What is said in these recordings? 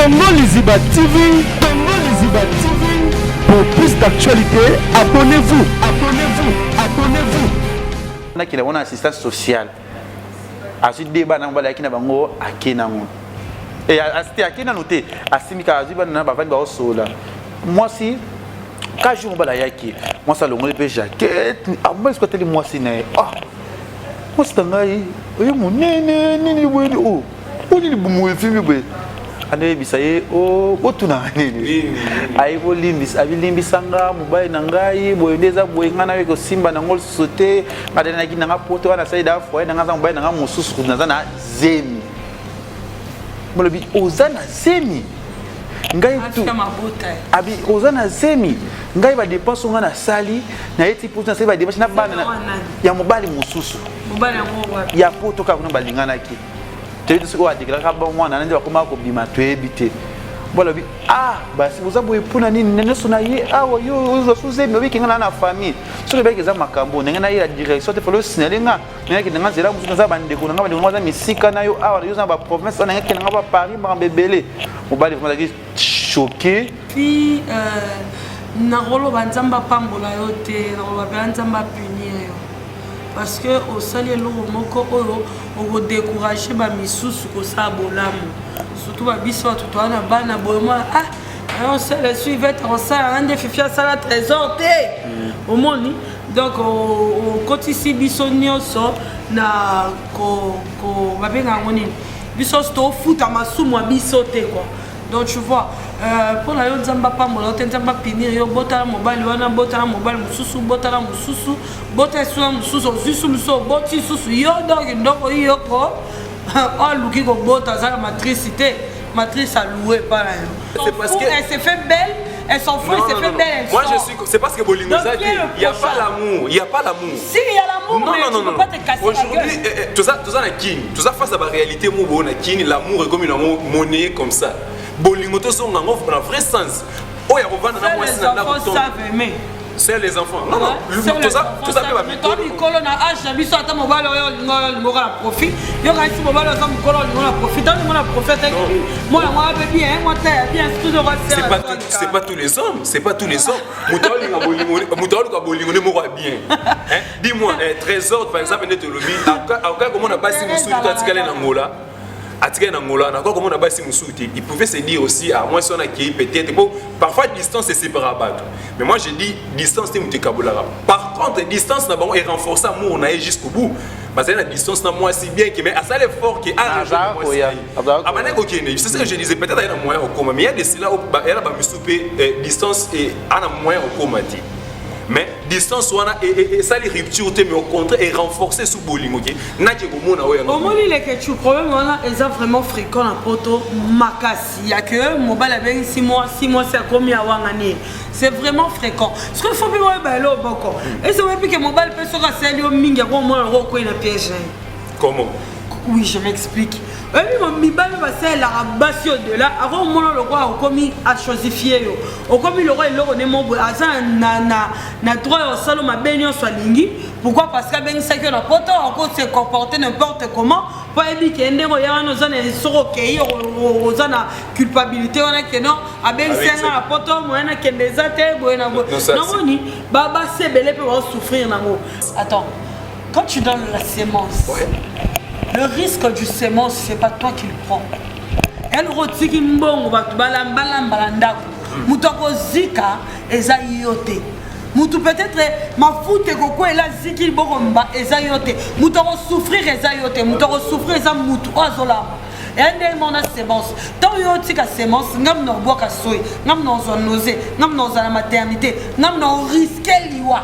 Tongo Liziba TV, Tongo Liziba TV. Pour plus d'actualité, abonnez-vous, abonnez-vous, abonnez-vous. On a qui a une assistance sociale. Ensuite, débat dans le qui n'a pas ngo à Kenango. Et à qui n'a noté à Simika Aziba n'a pas vendu au sol. Moi si quand je me balade yaki, moi ça le monde peut jaquette. Ah moi est-ce que tu dis moi si n'est ah moi c'est un gars oui mon né oh on dit bon moi film bé ane bisaye oh botuna nini ai bo limbis abi limbisanga mubai nangai boyendeza boyengana weko simba na ngol sote ngade na kinanga poto wana saida fo na ngasa mubai nanga mususu na zana zemi molobi ozana zemi ngai tu abi ozana zemi ngai ba dépense ngana sali na yeti poto na sai ba dépense na bana ya mobali mususu mobali ngo ya poto ka kuna balingana ki tete siko wa dikira ka bon wana nje bakoma ko bima to ebite bola bi ah basi uzabu epuna nini nene sona ye awo yo uzo suzemi obi ngana na famille so le beke za makambo nenge na ira direction te folo sinelinga nenge nanga zela musu za bande ko nanga bande mwaza misika na yo awa yo za ba province na nenge nanga ba Paris ba bebele mobali vraiment ki choqué puis na rolo banzamba pambola yo te na rolo banzamba punir yo parce que au sali lo moko oyo o décourager ba misusu ko sa bolamu surtout ba biso tout na bana boyema ah on se le suivait on ça un défi ça la trésor té au moni donc au kotisi biso nyonso na ko ba benga ngoni biso sto futa masumu biso té quoi. Donc tu vois, pour la yonza mbapa molo tenza mba pinir yo bota mobile wana bota mobile mususu bota la mususu bota sua mususu zusu muso boti susu yo donc ndoko yo ko oh luki ko bota za matrice à louer par là. C'est parce que elle s'est fait belle, elle s'en fout, elle s'est fait belle. Moi je suis c'est parce que Bolingo Zaki, il y a pas l'amour, il y a pas l'amour. Si il y a l'amour, mais tu peux pas te casser la gueule. Aujourd'hui tout ça na kin, tout ça face à la réalité mo bona kin, l'amour est comme une amour monnaie comme ça. Bolingo to son nango dans vrai sens. Oh ya revendre na moi c'est na ko c'est les enfants. Non non, tout ça peut pas toi mikolo na âge na biso ata mobile oyo lingo la profit. Yo ga si mobile oyo mikolo lingo la profit. Tant lingo la profit moi moi bébé hein moi t'es bien tout de c'est pas tous les hommes, c'est pas tous les hommes. Moutalo ka bolingo ne mora bien. Hein? Dis-moi trésor par exemple net lobby aka comment on a passé musu tatikale na ngola. Atika na ngola na comment on a passé musuti il pouvait se dire aussi à moi si on a qui peut-être bon parfois distance c'est séparable mais moi je dis distance c'est mutikabolara par contre distance na bon et renforcer amour on a jusqu'au bout parce que la distance na moi si bien que mais à ça l'effort qui a ah ben OK c'est ce que je disais peut-être il y a un moyen au coma mais il y a des là il y a ba musupe distance et un moyen au coma mais distance et ça les ruptures mais au contraire et renforcer sous bolingo OK na ke komona oya au moins les que tu problème on a vraiment fréquent na poto makasi il y a que mobile avec 6 mois c'est combien à wangane c'est vraiment fréquent ce que faut bien ba lo boko et c'est même que mobile peut se rasser au mingi au moins roko ina piège comment oui je m'explique mi bale ba c'est la basio de là avant mon le roi au commis à chosifier yo au commis le roi il le mo aza na droit au salon ma benyo soit lingi pourquoi parce que ben c'est que la poto encore se comporter n'importe comment pas dit que ndego ya no zone soro ke yo zona culpabilité on a que non a ben c'est na poto mo na que des até boena bo non ni baba c'est belé peut souffrir nango attends quand tu donnes la sémence le risque du sémence, ce n'est pas toi qui le prends. Elle retire une bonne, balanda. Moutoko zika, ezayote. Moutou peut-être ma foute koko et la ziki boromba, ezayote. Moutoko souffrir, ezayote. Moutoko souffrir, ezamoutou, ozola. Et un demande à sémence. Tant que tu as sémence, ngam no bois ka soy, ngam no zone nausée, ngam no la maternité, ngam no risquer liwa.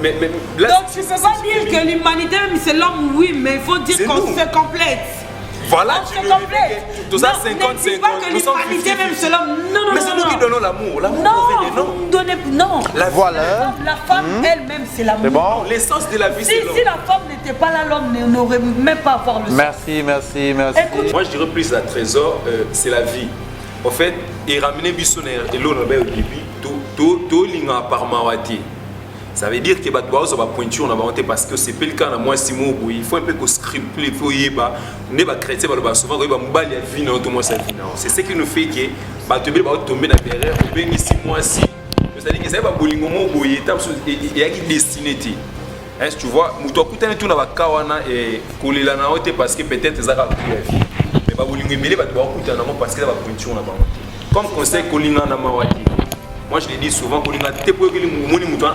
Mais là, donc tu ne peux pas dire que l'humanité c'est l'homme oui mais il faut dire qu'on se complète. Voilà, tu nous complète. Tout ça 50-50. Ne dis pas que l'humanité même c'est l'homme. Non. Mais c'est nous qui donnons l'amour. L'amour non. Voilà. La femme elle-même c'est l'amour. C'est bon. L'essence de la vie c'est l'homme. Si la femme n'était pas là, l'homme n'aurait même pas avoir le Merci. Écoute, moi je dirais plus la trésor, c'est la vie. En fait, il ramenait Bissonner et l'eau au début, tout l'inga par Mawati. Ça veut dire que les gens ont pointure parce que c'est pas le cas dans moi si il faut un peu que script il faut y ba ne ba chrétien ba souvent ba mbali ya vie tout moi ça vie. C'est ce qui nous fait que ba tomber dans derrière ou bien ici moi si c'est-à-dire que ça va bolingo mo boye tam il y a qui destiné. Est-ce tu vois muto kutana tout na ba kawana et kolela na ote parce que peut-être ça va vie. Mais ba bolingo mbele ba kutana parce que ça va pointure na ba. Comme conseil kolinga na mawati. Moi je le dis souvent, quand on a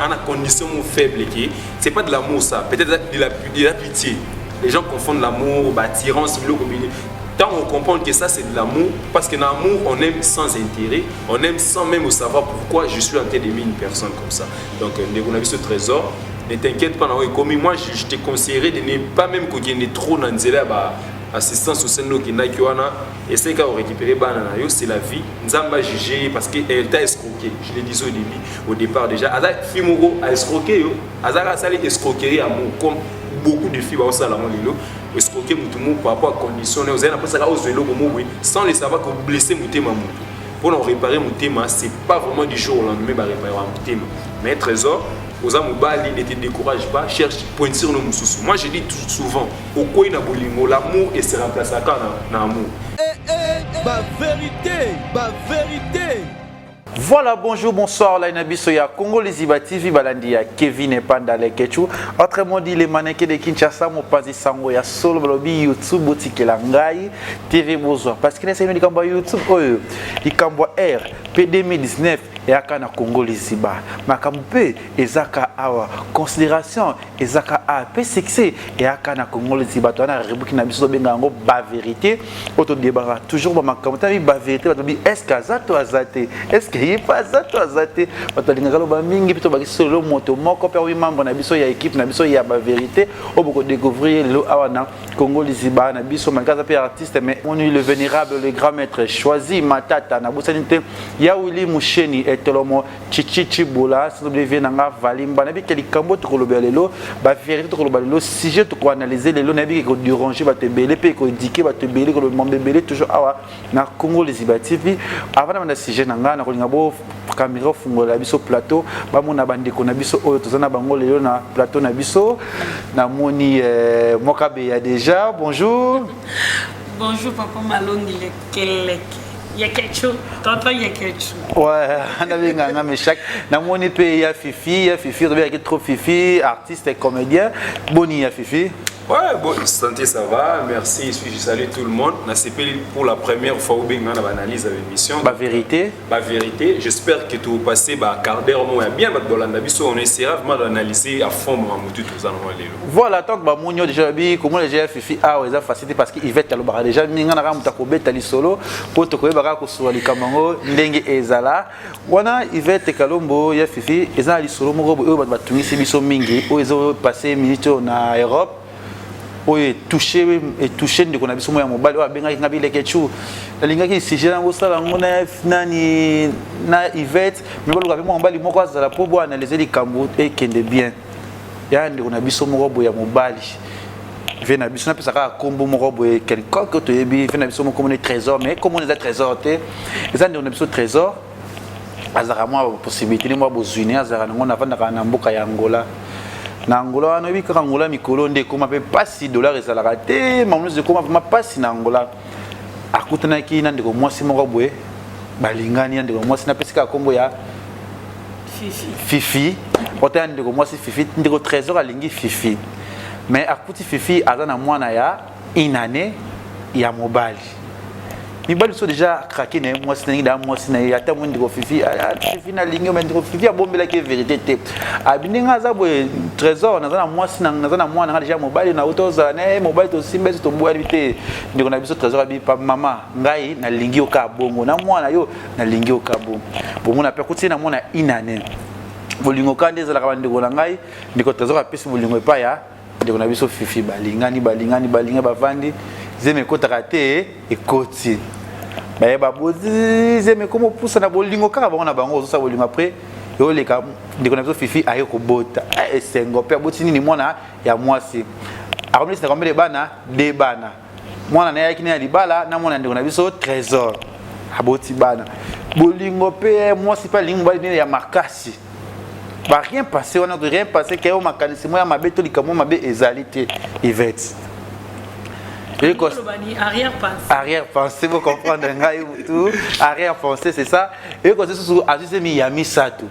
une condition faible, c'est pas de l'amour ça, peut-être de la pitié. Les gens confondent l'amour, l'attirance, tant on comprend que ça c'est de l'amour, parce que dans l'amour on aime sans intérêt, on aime sans même savoir pourquoi je suis en train d'aimer une personne comme ça. Donc on a vu ce trésor, ne t'inquiète pas, moi je te conseillerais de ne pas même qu'on ait trop dans assistance au sein de Kiwana, essaye de récupérer c'est la vie. Nzamba jugé parce qu'elle t'a escroqué. Je l'ai dit au départ déjà. Azak Fimoro a escroqué. Azak a sali escroquerie amour comme beaucoup de filles au salon lilo. Escroquer mutumu par rapport à conditions. Vous avez après ça là au vélo sans les savoir que vous blessez mutema mutu. Pour en réparer mutema, c'est pas vraiment du jour au lendemain bah réparer mutema. Mais trésor aux amobali ne te décourage pas, cherche pointir nos moussousous. Moi je dis souvent, au coin na bolingo, l'amour et se remplace à l'amour. Ma vérité. Voilà, bonjour, bonsoir, la Inabiso ya Congo les TV balandi ya Kevin et Panda les Kechu. Autrement dit, les mannequins de Kinshasa mo pas sango ya solo blobi YouTube boutique la ngai TV bozo parce que les amis kamba YouTube oyo ikamba R P2019 et akana Congo les Iba makampe ezaka awa considération ezaka a P6 et akana Congo les Iba to na rebuki na biso benga ngo ba vérité auto débat toujours ba makamta ba vérité ba est-ce que zato azate est-ce que il pas zato azate batalinga lo ba mingi pito ba solo moto moko pe wi membre na biso ya équipe na biso ya ba vérité o boko découvrir lo awa na Congo les Iba na biso makaza pe artiste mais on est le vénérable le grand maître choisi matata na bosanité ya Willy Musheni Tolomo chichichi bola si vous devez nanga valimba na bi kelikambo to koloba lelo ba vérité to koloba lelo sujet to ko analyser lelo na bi ko déranger ba te belé pe ko indiquer ba te belé ko le monde belé toujours awa na Congo les Iba TV avant na sujet nanga na ko linga bo caméra fungola biso plateau ba mona bande ko na biso oyo tozana bango lelo na plateau na biso na moni mokabe ya déjà bonjour papa Malongi le keleke. Il y a quelque chose, tonton, il y a quelque chose. Ouais, on avait un mais chaque. Dans mon épée, il y a Fifi, on avait trop Fifi, artiste et comédien. Boni, il y a Fifi. Ouais, bon, santé, ça va, merci, je salue tout le monde. C'est pour la première fois où on a analyse avec l'émission. La vérité. La vérité, j'espère que tout passé, quart d'heure, bien, on essaiera vraiment d'analyser à fond tout ça. Voilà, tant que mon déjà dit, comment les gens Fifi a ils ont facilité parce qu'il va être là déjà, mais on a un takobé tali solo, pour te connaître baraku sur les kamango, ndenge ezala. Wana Yvette Kalombo, il y a Fifi, ils ont les solo, moi, eux, bah, tout ici, ils sont mingi, ils ont passé minutes en Europe. Oye touché de qu'on a besoin ya mobile wa benga ngabi le kechu linga ki sujet na ngosala ngona nani na Yvette mais ko lokapi mobile moko azala po bo analyser les kambo et kende bien ya ndi qu'on a besoin moko ya mobile vena biso na pesa ka kombo moko boye quelque que to yebi vena biso moko mon trésor mais comment les trésors te ezan ndi on a besoin trésor azara moi possibilité ni moi bozuni azara ngona vanda na mboka ya Angola na Angola wana bi kaka Angola mikolo nde koma pe pasi dollar ezalaka te mamuno ze koma vraiment pasi na Angola akutana ki na ndeko mwasi moko boye balingani ndeko mwasi na pesika kombo ya Fifi ota ndeko mwasi Fifi ndeko trésor alingi Fifi mais akuti Fifi azana mwana ya inane ya mobali mibali so déjà craqué na moi c'est na moi c'est na ata mo ndiko Fifi na lingi mais ndiko Fifi abombela ke vérité te abinga za boye trésor na za moi c'est na moi na déjà mobile na otoza na mobile to simba to boya bité ndiko na biso trésor abi pa mama ngai na lingi oka bongo na mwana yo na lingi oka bongo na pe kuti na mwana inane bolingo kande za la ka ndiko na ngai ndiko trésor apesi bolingo pa ya ndiko na biso Fifi balingani bavandi zeme kota raté et koti mais babozi zeme comme poussa na bolingo kaka bango na bango zo sa bolingo après yo leka ndeko na biso Fifi aye ko bota e sengo pe botini ni mwana ya mwasi akomisa na kombe bana de bana mwana na yaki na libala na mwana ndeko na biso trésor aboti bana bolingo pe mwasi pa lingo bali ya makasi va rien passer, on a rien passé, qu'il y a un mécanisme, il y a un béton, il y a un égalité, Yvette. Arrière-pensée, vous comprenez, arrière-pensée, c'est ça. Et quand c'est mis Yami Sato.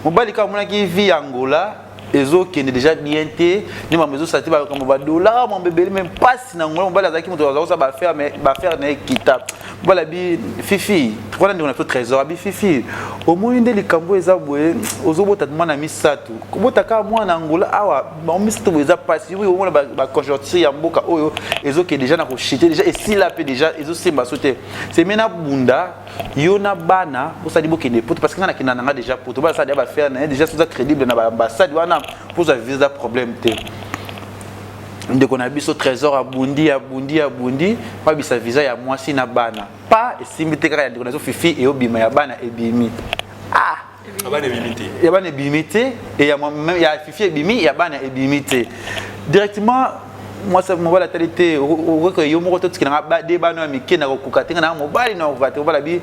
Mon bali comme on qui vit Angola, les autres qui est déjà bien té, ni ma maison ça va comme $, mon bébé même pas si Angola, mon bali azaki mon ça va faire mais va faire né kitap. Voilà bi fifi, voilà on a fait trésor bi fifi. Au moins inde les kambo ezabwe, ozobota mwana Misato. Kobota ka mwana Angola awa, ba Misato eza passi, oui au moins ba conjoncture ya mboka oyo, les autres qui est déjà na ko chiter déjà et si la paix déjà les autres c'est sauter. C'est mena bunda, yona bana, pour ça dit boke ne parce que na kinanga déjà pour to ba ça va faire déjà c'est crédible na ambassade wana pour ça visa problème té. Dès qu'on a vu ce trésor à Bundi, pas bisa visa ya moi si na bana. Pas et si mité kara ya fifi et obima ya bana et bimi. Ah, abana bimité. Ya bana bimité et ya même ya fifi et bimi ya bana et bimité. Directement moi ça me voit la talité au que yo mo to tikina ba de bana mi kena ko kukatinga na mo bali na ko kukatinga bala bi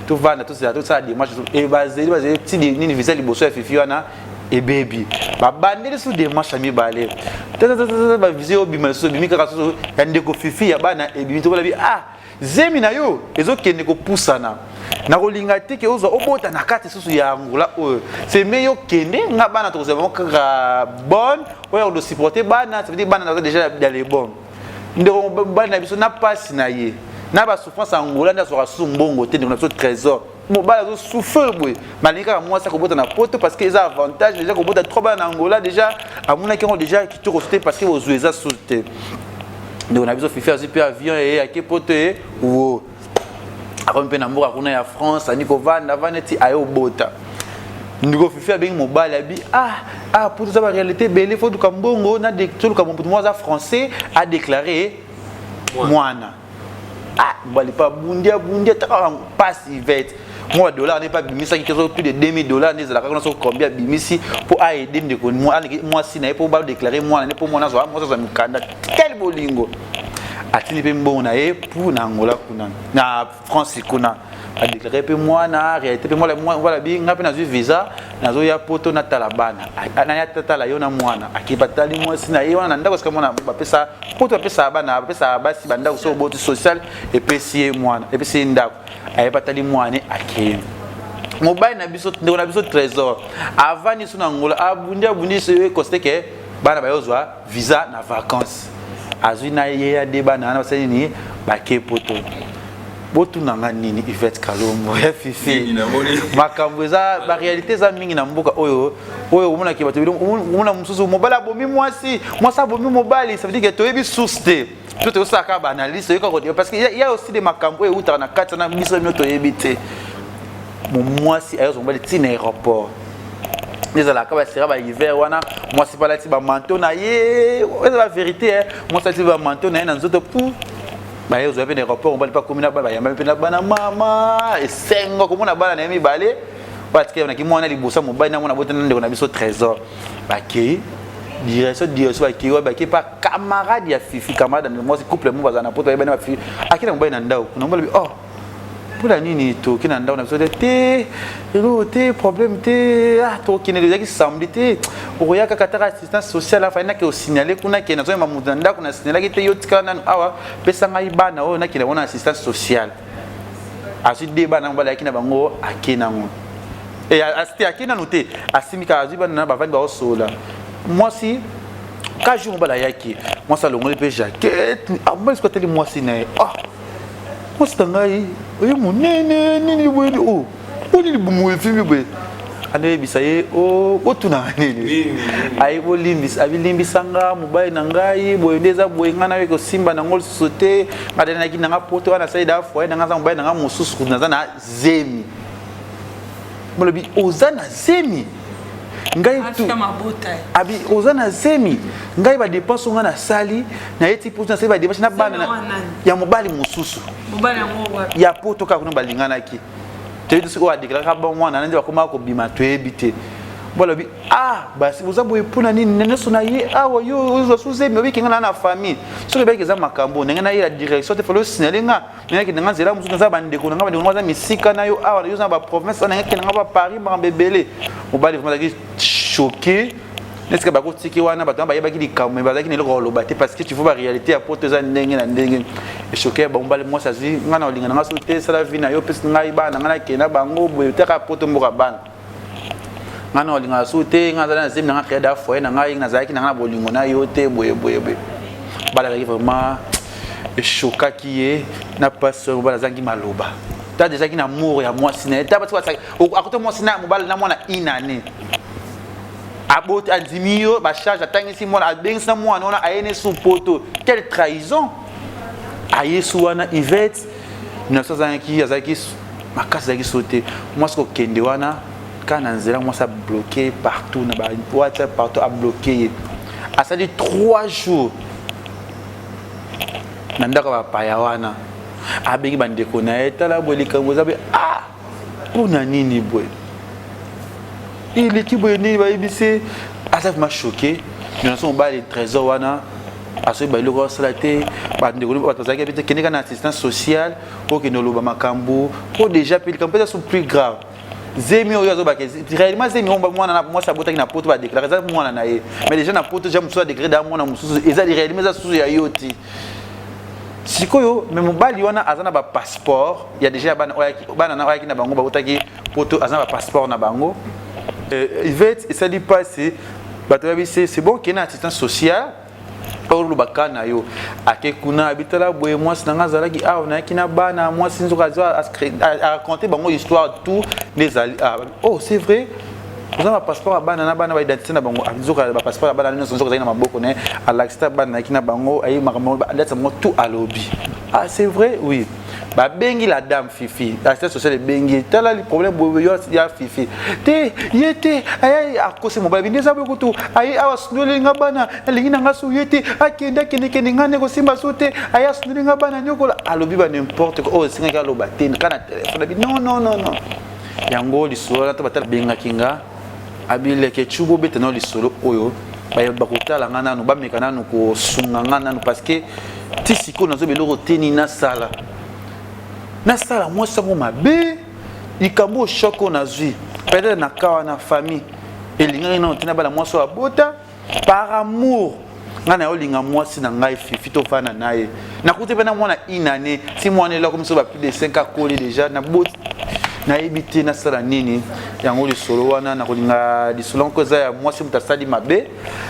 tout va na tout ça dimanche et basé petit ni visa liboso ya fifi wana et baby babandeli sous des marches mi balé ba visé obima so bimi kaka so ya ndeko fifi ya bana et bimi to bala bi ah zemi na yo ezokende ko pusana na kolinga te ke ozo obota na kati susu ya Angola oyo c'est meilleur kende nga bana to vraiment kaka bonne oyo de supporter bana ça veut dire bana déjà dans les bons ndeko bana biso na passe na ye na ba souffrance Angola nda so sumbongo te ndeko na so trésor mo bala zo souffre boy malika moi ça ko bota na poto parce que les avantages déjà ko bota trop bana Angola déjà amuna ki on déjà qui te resté parce que aux uesa sauter donc on a besoin de faire un avion et à quel pote ou après pe na mboka kuna ya France aniko vanda vaneti ayo bota ndiko fifi avec mobile abi pour ça la réalité belé faut du kambongo na de tout comme pour moi ça français a déclaré moana mbali pas bundia ta passe Yvette moi dollar n'est pas bimisa qui est plus de $2000 n'est la connaissance combien bimisi pour aider ndeko moi si na pour ba déclarer moi na pour moi na zo moi ça mikanda quel bolingo atini pe mbona pour na Angola kuna na France kuna a déclarer pe moi na réalité pe moi voilà bi ngapi na visa na zo ya poto na talabana na ya tala yo na mwana akipatali moi si na yo na ndako kama na bapesa poto bapesa bana bapesa basi banda so boti social et puis si mwana et puis si ndako ayepatali mwana akini mobile na biso ndeko na biso trésor avant ni suna Angola abundi se coste ke bana bayozwa visa na vacances azina ye de bana na seni ni bake poto botu nanga nini Yvette Kalombo ya fifi makambo za ba réalité za mingi na mboka oyo umuna ki bato umuna mususu mobala bomi mwasi bomi mobali ça veut dire que to yebi sousté tout est ça ka analyse parce que il y a aussi des makambo et uta na kata na biso to yebi te mwasi ayo mobali tina aéroport les ala ka ba sera ba hiver wana mwasi pala ti ba manteau na ye c'est la vérité mwasi ti ba manteau na na nzoto pour ba yo zo pe aéroport on va pas communer ba ya même pe na bana mama et sengo comme na bana na mi balé parce que on a ki mwana libosa mobali na mwana botana ndeko na biso trésor ba ki direction ki ba ki pas camarade ya fifi camarade moi c'est couple mo bazana poto ba na fifi akina mobali na ndao kuna mobali pour la nini to kina ndao na biso te problème te to kina déjà ki samedi te oya ka kataka assistance sociale fa na ke o signaler kuna ke na zo ma mudanda kuna signaler ki te yotika na awa pesa ngai bana o na kina bona assistance sociale asu de bana mbala kina bango akina ngo et asiti akina noté asimika azuba na bavandi ba osola moi si quand je mbala yaki moi ça longo pe jaquette moi ce que moi si na moi c'est ngai oyo munene nini bweni oni bumu fimi bwe ane bisaye otuna nini ai bolimbis abilimbisanga mobile na ngai boyendeza boyengana weko simba na ngol sote madana na kinanga poto wana saida fo na ngasa mobile na mususu na zana zemi molobi ozana zemi ngai tu abi ozana zemi ngai ba dépense ngana sali na yeti poto na sai ba dépense na bana ya mobile mususu mobile ngwa ya poto ka kuna balingana ki te dit ko adikla ka ba mwana nandi bakoma ko bima to ebite voilà bi ah basi vous avez pour nani nene sonaye ah yo zo suze mais qui ngana na famille so le beke za makambo nenge na la direction te falo signalinga nenge nanga zela musu za bande ko nanga bande za misika na yo ah yo za ba province nenge ke nanga ba Paris ba bebele mobali vraiment qui choqué est-ce que ba ko tiki wana ba tamba yeba ki likambo mais ba za ki ne le rolo ba te parce que tu vois la réalité à porte za ndenge na ndenge et choqué ba mbali moi ça zi ngana olinga nanga so te sala vie na yo pesi ngai ba nanga ke na bango boye te ka porte mboka bana ngana olinga sute ngana na zim na kheda foye na ngai na zaki na bolingo na yote boye bala ki vraiment choka qui est na passe bala zangi maloba ta déjà qui na amour ya moi sina ta parce que à côté moi sina mobala na mona inane abot adimio ba charge atangi si mona abengisa mwana ona ayene sous poto quelle trahison ayesu wana Yvette 1900 azaki makasi zaki sauter moi ce ko kende wana quand Nanzela moi ça bloqué partout na ba WhatsApp partout a bloqué a ça dit 3 jours nandaka ba payawana abengi bandeko na etala bolika ngozabe ah pona nini boy il est qui boy ni ba ibise ça m'a choqué nous sommes bas les trésors wana aso ba loko salate ba ndeko ba tazaki peut-être kene kana assistance sociale pour que no loba makambo pour déjà puis quand peut-être sont plus grave zemi oyo zo ba ke réellement zemi on ba mwana na moi ça botaki na poto ba déclarer ça mwana na ye mais déjà na poto déjà muso décret da mwana muso eza réellement ça sous ya yoti sikoyo mais mobali wana azana ba passeport il y a déjà bana na oyaki na bango ba botaki poto azana ba passeport na bango Yvette et ça dit passer batobi c'est bon qu'il y ait une assistance sociale pour le bakana yo akekuna habitala boye moi sinanga zalaki ah on a kina bana moi sinzo kaza à raconter bango histoire tout les oh c'est vrai vous avez un passeport à bana na bana ba identité na bango abizo ka ba passeport à bana na sinzo kaza na maboko ne alaxta bana kina bango ayi makambo ba ndetsa mo tout à lobby ah c'est vrai oui ba bengi la dame Fifi l'assistance sociale bengi tala le problème boyo ya Fifi te yete ay akose mo ba bindeza boko tu ay awasnole ngabana lingi nga su yete akenda kene ngane ko simba sote ay asnole ngabana nyokola alobi ba n'importe quoi oh singa ka loba te kana téléphone non yango lisolo to batala benga kinga abile ke chubo beteno lisolo oyo ba kotala ngana no ba mekana no ko sunga ngana no parce que tisiko nazo beloko teni na sala moi ça mon mabe ikambo choko nazui peut-être na kawa na famille elinga na tina bala moi so abota par amour ngana olinga moi si na ngai Fifi to fana nae na kuti pena mwana inane si mwana là comme ça ba plus de 5 ans collé déjà na bot na ebité na sala nini yango li solo wana na kolinga li solo ko za moi si mutasali mabe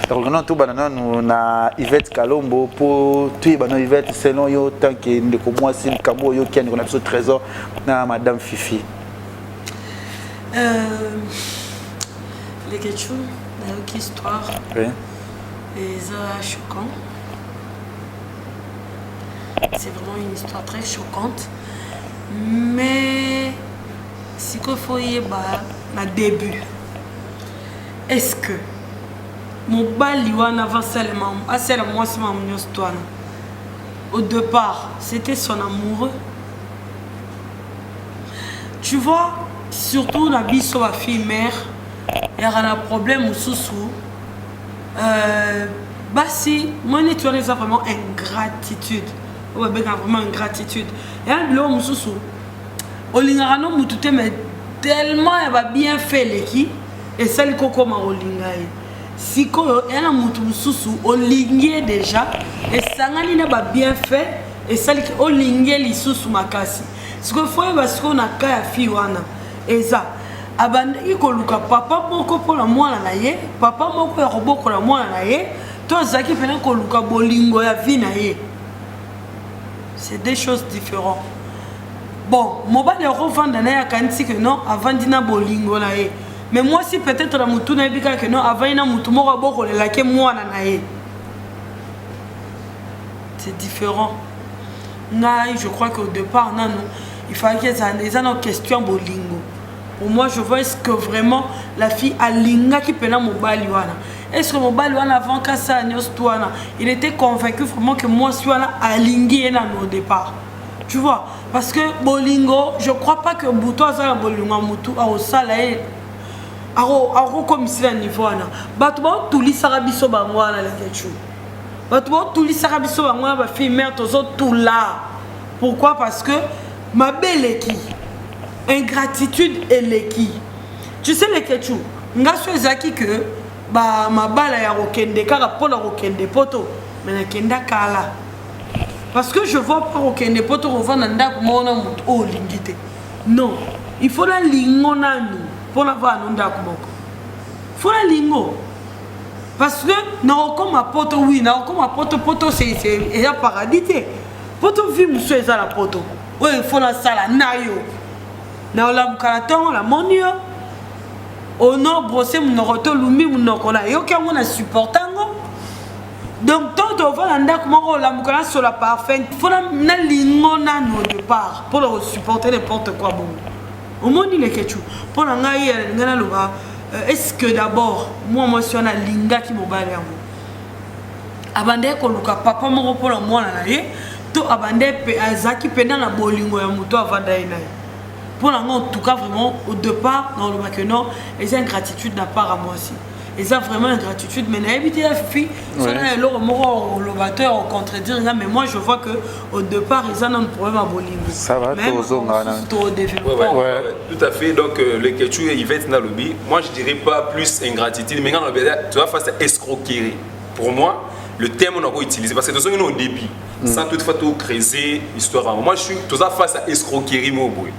na kolinga to banana na Yvette Kalombo pour tu bana Yvette selon yo tant que ndeko moi si kambo yo qui on a besoin trésor na madame Fifi les questions de histoire oui et ça choquant c'est vraiment une histoire très choquante mais si qu'il faut y na début est-ce que mon bali wana avant seulement moi c'est mon histoire au départ c'était son amoureux tu vois surtout la biso ma fille mère il y a un problème ou sous basi moi tu as vraiment ingratitude ouais vraiment ingratitude et un biloko mususu olingaka no mutu te mais tellement ya ba bien fait leki esali kokoma olinga ye sikoyo yana mutu mususu olingie déjà esangani na ba bien fait esali olingie lisusu makasi sikoyo foye basiko na ka ya fi wana eza abandaki koluka papa moko mpona mwana na ye papa moko ya kobokola mwana na ye to azalaki mpena koluka bolingo ya vi na ye c'est deux choses différentes. Bon, mobile revendre na ya kanti que non avant dina bolingo na ye. Mais moi si peut-être la mutu na bika que non avant ina mutu moko boko le lake mwana na ye. C'est différent. Na je crois qu'au départ non il fallait que ça les en question bolingo. Pour moi je vois est-ce que vraiment la fille a linga qui pena mobile wana. Est-ce que mobile wana avant que ça nyostwana, il était convaincu vraiment que moi suis wana alingi na au départ. Tu vois parce que bolingo je crois pas que buto ça bolingo mutu au sala comme si la niveau wana bato ba tulisaka biso bango wana lekechu bato ba tulisaka biso bango wana ba fille mère tozo tout là. Pourquoi? Parce que ma belle qui ingratitude et l'équi. Tu sais lekechu nga so ezaki que ba mabala ya rokende kaka pona rokende poto mais na kenda kala. Parce que je vois pas rokende poto revendre ndako mona mutu o lingite. Non, il faut la lingo nanu pour avoir un ndako moko. Il faut la lingo. Parce que non comme ma poto oui, non comme ma poto c'est un paradis. Poto vie monsieur eza la poto. Oui, il faut la sala nayo. Na la mkalaton la monio. Au nord brosser mon roto lumi mon kola. Yo ka mona supportango. Donc tant on va ndako moko la mkala sur la parfait. Il faut la lingo nanu au départ pour le supporter n'importe quoi bon. Au monde il est quelque pour la est-ce que d'abord moi je suis un linga qui m'a balé abandé ko luka papa moko pour moi na ye to abandé pe azaki pendant la bolingo ya muto avanda ina pour la en tout cas vraiment au départ dans le que non et c'est une gratitude de la part à moi aussi et ça vraiment une gratitude mais n'habiter la fille ça est le mot le batteur au contredire mais moi je vois que au départ ils ont un problème à bolingo ça va tout à fait donc le Ketchu et Yvette na lobby moi je dirais pas plus ingratitude mais quand tu vas face à escroquerie pour moi le terme on a utilisé parce que nous sommes au début sans toutefois tout creuser histoire moi je suis tout ça face à escroquerie mon boy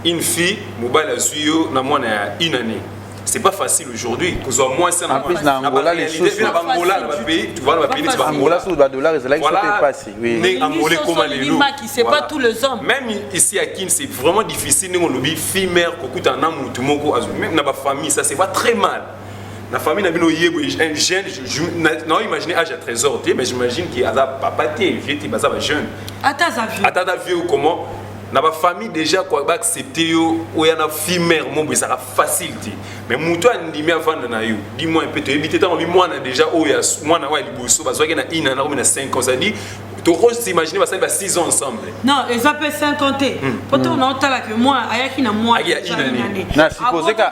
une fille mobile suyo na moi na une année. C'est pas facile aujourd'hui. Que soit moins ça. En plus, dans Angola, les choses sont pays. Tu vois, dans pays, tu vas Angola, sous le dollar, c'est là qu'il faut passer. Oui. Angola, comment les loups. C'est pas tous les hommes. Même ici à Kin, c'est vraiment difficile. Nous, on lobby, fille, mère, cocoute, un amour, tout le monde, même dans ma famille, ça se voit très mal. La famille n'a pas un jeune, non, imaginez âge à trésor, mais j'imagine qu'il y a papa, vieux, il y a jeune. Attends, vieux, comment? Dans ma famille déjà quoi accepter où il y a une fille mère mon ça va facilité mais muto andimi avant na yo dis-moi un peu tu éviter tant moi déjà où il y a moi na wa liboso parce qu'il y a une na 5 ans ça dit tu peux s'imaginer parce qu'il y a 6 ans ensemble non ils appellent 50 pourtant on entend là que moi ayaki na moi il y a une année na supposé que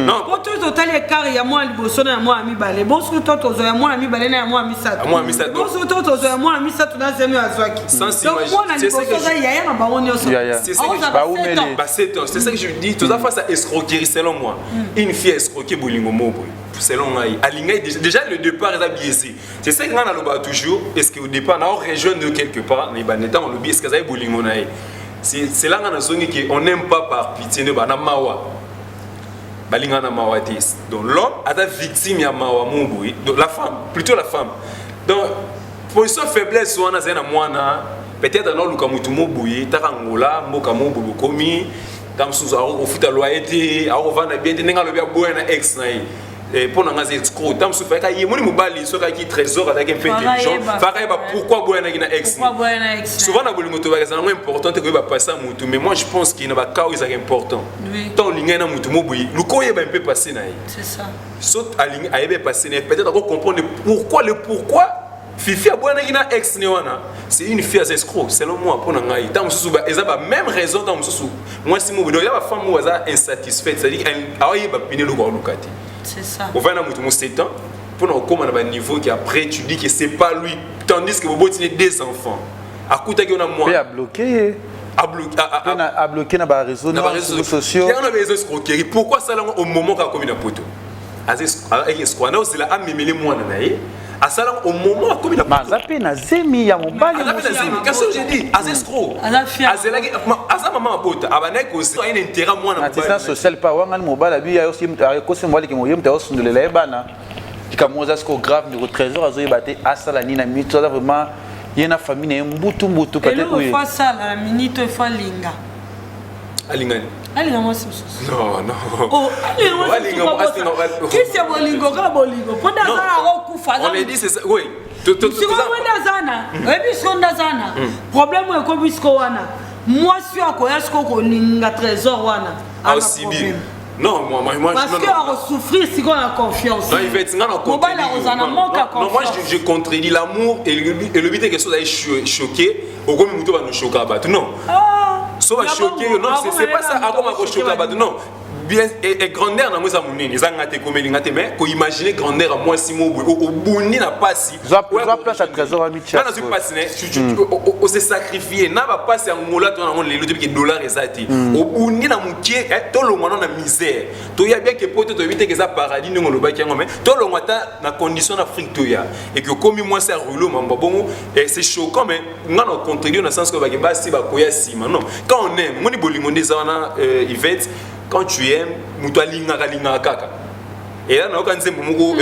non pour tout total écart il y a moi liboso na moi ami balé bon sur toi to ya moi ami balé na moi ami ça moi ami ça bon sur toi to ya moi ami ça tu na zemi azwaki c'est ça que je dis tout ça face à escroquerie selon moi une fille escroquée bolingo mobo selon moi déjà le départ est biaisé c'est ça que on a toujours est-ce que au départ on rejoint de quelque part mais ben étant on oublie est-ce que ça bolingo naï c'est là qu'on a zone qui on n'aime pas par pitié ne bana mawa balinga na mawa tis donc l'homme a ta victime ya mawa mobo donc la femme plutôt la femme donc position faiblesse on a zena mwana peut-être dans le cas où tout le monde bouillé tarangola mboka mobo komi tam sous au futa loyauté au vendre bien tenga le bien boire na ex na et pour nga escroc tam sous fait kay moni mobali so kay trésor avec un peu intelligent faray ba pourquoi boire na ex souvent na bolingo to ba c'est important que ba passer mutu mais moi je pense qu'il na ba cas is important tant linga na mutu moboyi lu ko yeba un peu passer na c'est ça saute à linga ayeba passer peut-être encore comprendre pourquoi Fifi a bonne ex néwana, c'est une fille à escroc, selon moi pour nangai. Tant mususu ba eza ba même raison tant mususu. Moi si mo do ya ba femme mo eza insatisfaite, c'est-à-dire ayi ba piner le go lokati. C'est ça. On va na mutu mo 7 ans pour na comment na ba niveau qui après tu dis que c'est pas lui tandis que bobo tient des enfants. Akuta ki on a moi. Il a bloqué. A bloqué na ba réseaux sociaux. Il y a na réseaux escroquerie. Pourquoi ça là au moment qu'a commis na poto? Avec escroc, na c'est la amemele moi na naé. À ça au moment comme il a pas na zemi ya mobali qu'est-ce que j'ai dit à escroc à ça maman bota abanek aussi un intérêt moi na assistance sociale pas wanga mobali bi ya aussi ko symbole ki moyem ta osundelela ebana kikamoza sko grave ni trésor azoyebate asala ni na mito vraiment yena famille na mbutu peut-être oui fa ça la minute fa linga alingani alinga moi non oh alinga qui c'est bolingo ka bolingo ponda za kufa on a dit c'est ça oui tout ça zana et puis sonda zana problème est comme bisko wana moi suis à quoi est-ce qu'on linga trésor wana aussi bien non moi parce que on souffrir si on a confiance non il va être non moi je contredis l'amour et le but est que ça d'aller choquer au comme muto va nous choquer non so va choquer non c'est pas ça à comment choquer ba non bien et grandeur na moi ça monene ça ngate comme lingate mais ko imaginer grandeur à moi si mo au boni na pasi za place à trésor à Mitchell na pasi ne o se sacrifier na ba pasi ngola to na on le depuis que dollar ezati au boni na mukie to lo ngwana na misère to ya bien que poto to éviter que ça paradis ngo lo ba ki ngome to lo ngata na condition d'Afrique to ya et que comme moi c'est rouleau mamba bon c'est choquant mais ngana au contraire dans le sens que ba ke basi ba koya sima non quand on aime moni bolingo ndeza wana Yvette. Quand tu aimes, mutu alinga kaka. Et là, quand c'est mumu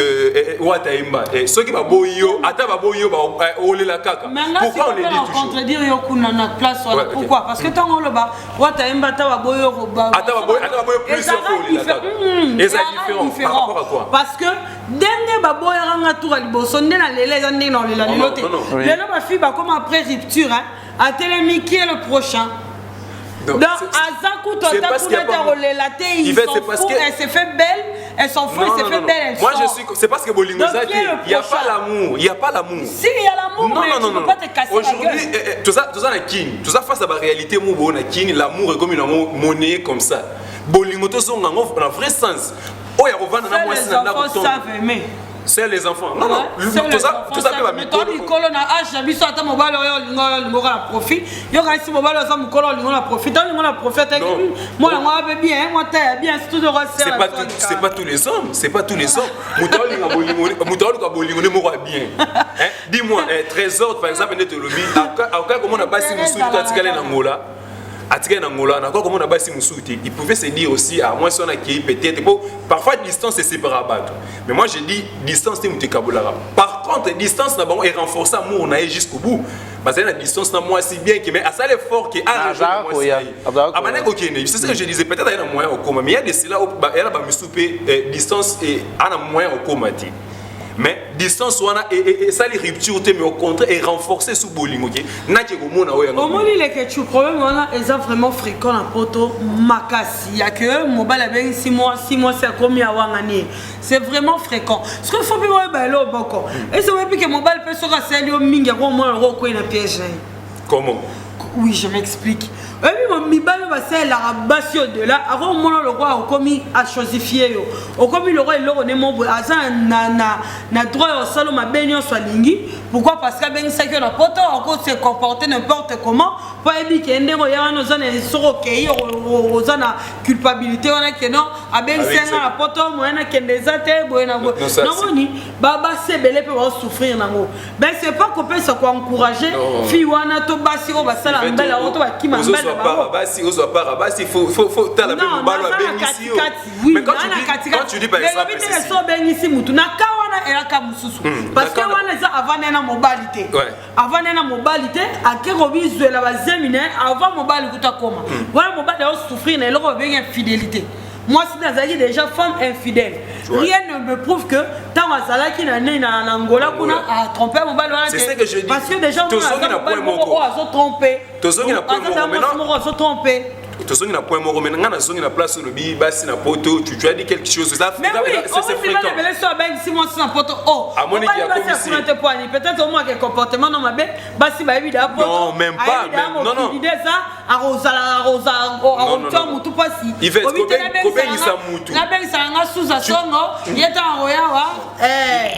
wataimba. Ceux qui va boyo, ata va boyo ba olela kaka. Pourquoi on les dit toujours? Contredire yo kuna na place wala. Pourquoi? Parce que tant on le ba wataimba ta va boyo ba. Ata va boyo plusieurs fois olela kaka. Et ça différent par rapport à quoi? Parce que denge ba boyo ranga tour liboso ndena lele zande na lela lilote. Lelo ba fi ba comme après rupture hein. A télémi qui est le prochain? Donc, Azakou Tota il s'est fait belle, elle s'en fout, elle s'est fait belle. Moi je suis, c'est parce que Bolingo Zaki, il n'y a pas l'amour, il n'y a pas l'amour. Si, il y a l'amour, mais tu ne peux pas te casser la gueule. Aujourd'hui, tout ça na kin, tout ça face à la réalité, l'amour est comme une monnaie comme ça. Bolingo to zonga dans le vrai sens. Oh, il y a revendre na moi c'est les enfants savent aimer. C'est les enfants. Non, non, tout ça peut pas mais toi, Nicolo na âge, biso ata mobile lingo la profit. Yo ga si mobile za mukolo lingo la profit. Tant lingo la profit moi moi bien, moi t'es bien, c'est tout de resserre. C'est pas tous les hommes, c'est pas tous les hommes. Mutolo ka bolingo ne mora bien. Hein? Dis-moi, Trésor par exemple, net lobby, aka comment on a passé musu tatikale na ngola. Atika na ngola na quoi comment on a passé musuti. Il pouvait se dire aussi à moins si on a qui peut-être parfois distance c'est séparable. Mais moi je dis distance c'est mutekabolara. Par contre distance na bon et renforcer amour na jusqu'au bout. Parce que la distance na moi si bien que mais à ça l'effort qui a c'est ce que je disais peut-être il y a un moyen au coma mais il y a des cela il y a ba musupe distance et un moyen au coma. Mais distance et ça les ruptures mais au contraire et renforcer sous bolingo qui na ke ko mona oya au moni les que tu problème wana est vraiment fréquent na poto makasi il y a que mobile avec 6 mois c'est comme ya wangani c'est vraiment fréquent ce que faut bien ba lo boko et ça veut dire que mobile peut se rasser au mingi ko mona ko na piège. Comment? Oui, je m'explique. Et puis, mi balo ba c'est la basi de là. Avant mon le roi au commis a chosifié yo. Au commis le roi il le mon azan na droit au salon ma benyo soit lingi. Pourquoi? Parce que ben c'est que la poto encore se comporter n'importe comment. Pas dit que ndego ya no zana soro ke o zana culpabilité on a que non a ben c'est la poto mo na que des até boena go. Non ni baba c'est belé peut souffrir nango. Ben c'est pas qu'on peut se encourager fi wana to basi o basala mbala o to ba ki mambala. Il faut tala même balo à Bengisi. Mais quand tu dis par exemple parce que wana za avant na mobilité. Avant na mobilité a ke robizwe la bazemine avant mobilité kutakoma. Voilà mobilité o souffrir na loko bien infidélité. Moi si nazali déjà femme infidèle. Rien ne me prouve que tant azala qui na na Angola kuna a trompé mobile wana. C'est ce que je dis. Parce que déjà on a trompé. Tozongi na point moko se tromper. Tozongi na point moko maintenant na zongi na place le bi basi na poto tu as dit quelque chose ça c'est fréquent. Mais so ben si moi na poto oh. Amoni qui a commis peut-être au moins que comportement non mabe basi ba évidemment poto. Non même pas non. L'idée ça arrosa on mutu pasi. Il fait combien ça mutu. La ben ça nga sous songo yeta roya wa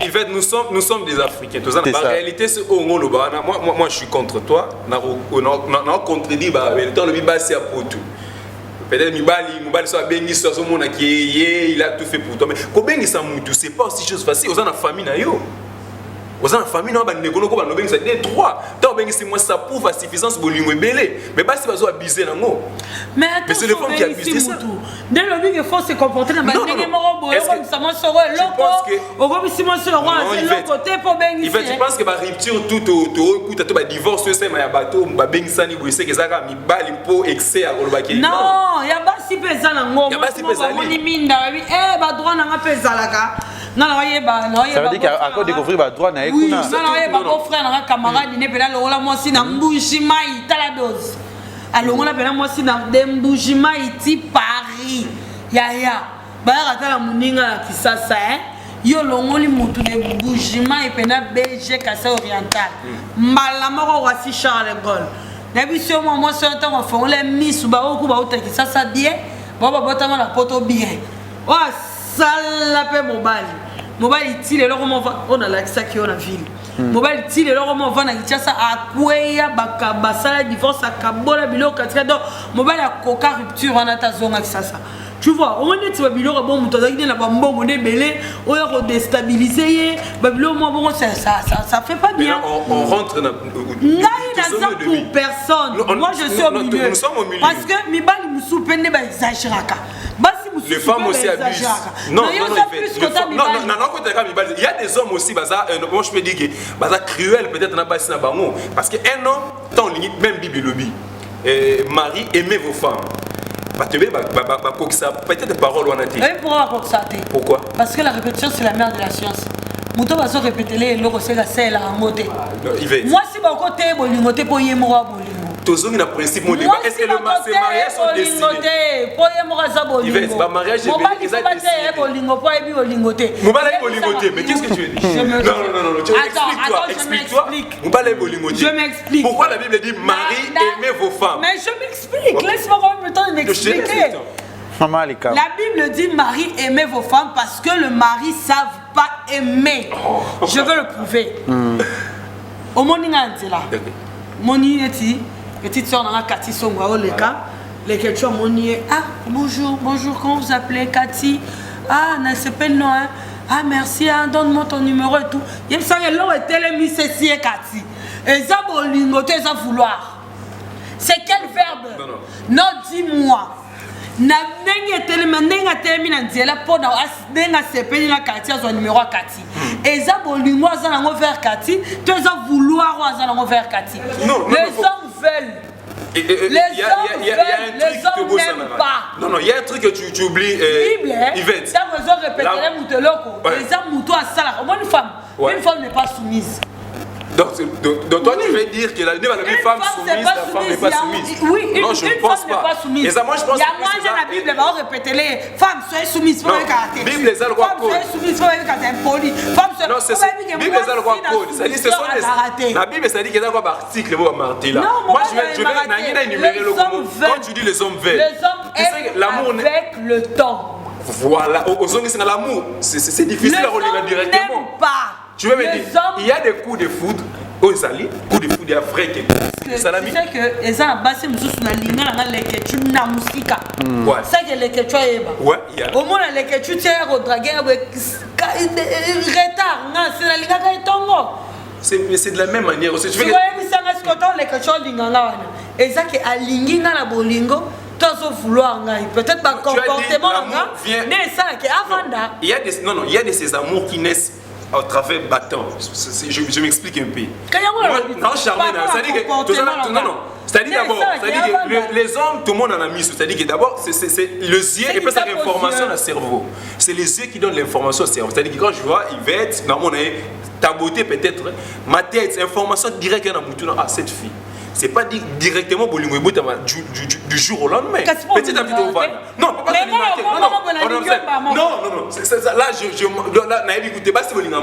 il fait nous sommes des Africains. En réalité c'est au ngolo ba moi je suis contre toi na contredit ba le temps le bi basi à poto. Peut-être Mibali soit béni sur son monde qui il a tout fait pour toi mais combien ça mutu c'est pas aussi chose facile aux en famille na yo aux en famille na ba nekolo ko ba no bengi ça des droits tant bengi c'est moi ça prouve à suffisance bolingo belé mais pas si bazo abuser nango mais c'est les femmes qui abusent ça dès le but il faut se comporter dans bandenge moko boyo comme ça moi soro loko au comme si moi soro c'est le côté pour bengi il fait tu penses que ba rupture tout écoute to ba divorce c'est ma bateau ba bengi sani bo c'est que ça ka mibali po excès à kolobaki non ya ba si pesa nango ya ba si pesa ni minda bi ba droit na nga pesa laka non ça veut dire qu'à quoi découvrir ba droit na oui non ba frère na camarade ne pela lola moi si na mbujima itala dose alongola pela moi si na mbujima iti Paris ya ba ratala muninga na kisasa yo longoli mutu de mbujima epena BG Kasa Oriental mbala moko wasi Charles de Gaulle D'habitude, moi, c'est un temps qu'on fait les miss ou bah, qui ça bien. Bon, bah, botamment la poto bien. Oh, ça la paix, mobile. Mobile, il est là, on a l'accès qui est en ville. Mobile, il est là, on va na ça à quoi ya bakabasala divorce à kabola bilo katika donc mobile a coca rupture en atazon avec ça. Tu vois, on est sur Babylon, bon, on a dit la bambo, on est belé, on est déstabilisé, Babylon, bon, ça fait pas bien. On rentre dans pour personne. Moi, je suis au milieu. Nous sommes au milieu. Parce que mes balles me soupènent, les femmes aussi abusent. Non, il y a des hommes aussi, moi je me dis que cruel peut-être n'a pas parce qu'un homme, tant limite, même Bibi Lobby, Marie, aimez vos femmes. Peut-être des paroles ou pourquoi? Parce que la répétition c'est la mère de la science. Mouton va se répéter les logos c'est la selle à moté. Moi si mon côté bolingoté pour y mourir bolingo. Toujours une principe mon débat. Est-ce que le mariage sont décidés? Pour y mourir ça bolingo. Il va mariage est bien bolingo pour y bolingoté. Mon balai bolingoté mais qu'est-ce que tu veux dire? Non, tu explique-toi. Mon balai bolingoté. Je m'explique. Pourquoi la Bible dit Marie aimez vos femmes? Mais je m'explique. Laisse-moi quand même le temps de m'expliquer. La Bible dit Marie aimez vos femmes parce que le mari ne savent pas aimer. Je veux le prouver. Au Moninga là. Moni eti petite soeur dans Cathy Songwa au leka. Les questions Moni ah bonjour comment vous appelez Cathy? Ah ne c'est pas le nom hein. Ah merci hein, donne-moi ton numéro et tout. Il me semble que l'on était les miss ici Cathy. Et ça bolingoté ça vouloir. C'est quel verbe? Non dis-moi. Na nenga tellement nenga termine ndiela pona nenga sepeli na Cathy a son numéro à Cathy. Eza bolingo za nango vers Cathy, tu as vouloir za nango vers Cathy. Les hommes veulent. Les hommes n'aiment pas. Non, il y a un truc que tu oublies. Bible, Yvette. Ça vous ont répété les mouteloko. Les hommes moutou à ça. Une femme n'est pas soumise. Donc toi tu veux dire que la femme soumise, la femme n'est pas soumise. Oui, non, je ne pense pas. Et ça, moi je pense que la Bible va répéter les femmes soyez soumises pour les caractères. Bible les algos code. Soyez soumises pour les caractères impolis. Non, c'est ça. Bible les algos code. Ça dit ce sont des la Bible ça dit qu'il y a quoi article pour martyr là. Moi je vais énumérer le mot. Quand tu dis les hommes veulent. Les hommes aiment l'amour avec le temps. Voilà, aux hommes c'est l'amour. C'est difficile à relire directement. Pas. Tu veux me dire, il y a des coups de foudre, coups de foudre africains. Tu sais que les gens basés sur la ligne, tu n'as musique. Ça que les questions ouais, il y a. Au moins les questions tu es redragué avec retard, c'est la ligne qui est tombée. C'est de la même manière aussi. Tu vois, mais ça reste quand les questions linganga. Et ça que à ligne na bolingo. Vouloir peut-être pas comportement il y a de ces amours qui naissent au travers battant. Je m'explique un peu. Non, charmé, c'est-à-dire d'abord, les hommes, tout le monde en a mis. C'est-à-dire que d'abord, c'est les yeux et puis ça l'information dans le cerveau. C'est les yeux qui donnent l'information au cerveau. C'est-à-dire que quand je vois Yvette, ta beauté peut-être, ma tête, information directe dans mon cette fille. C'est pas dit directement pour du jour au lendemain. Petit à petit, on va. Non, pas non. Là, écoutez, pas si vous mais je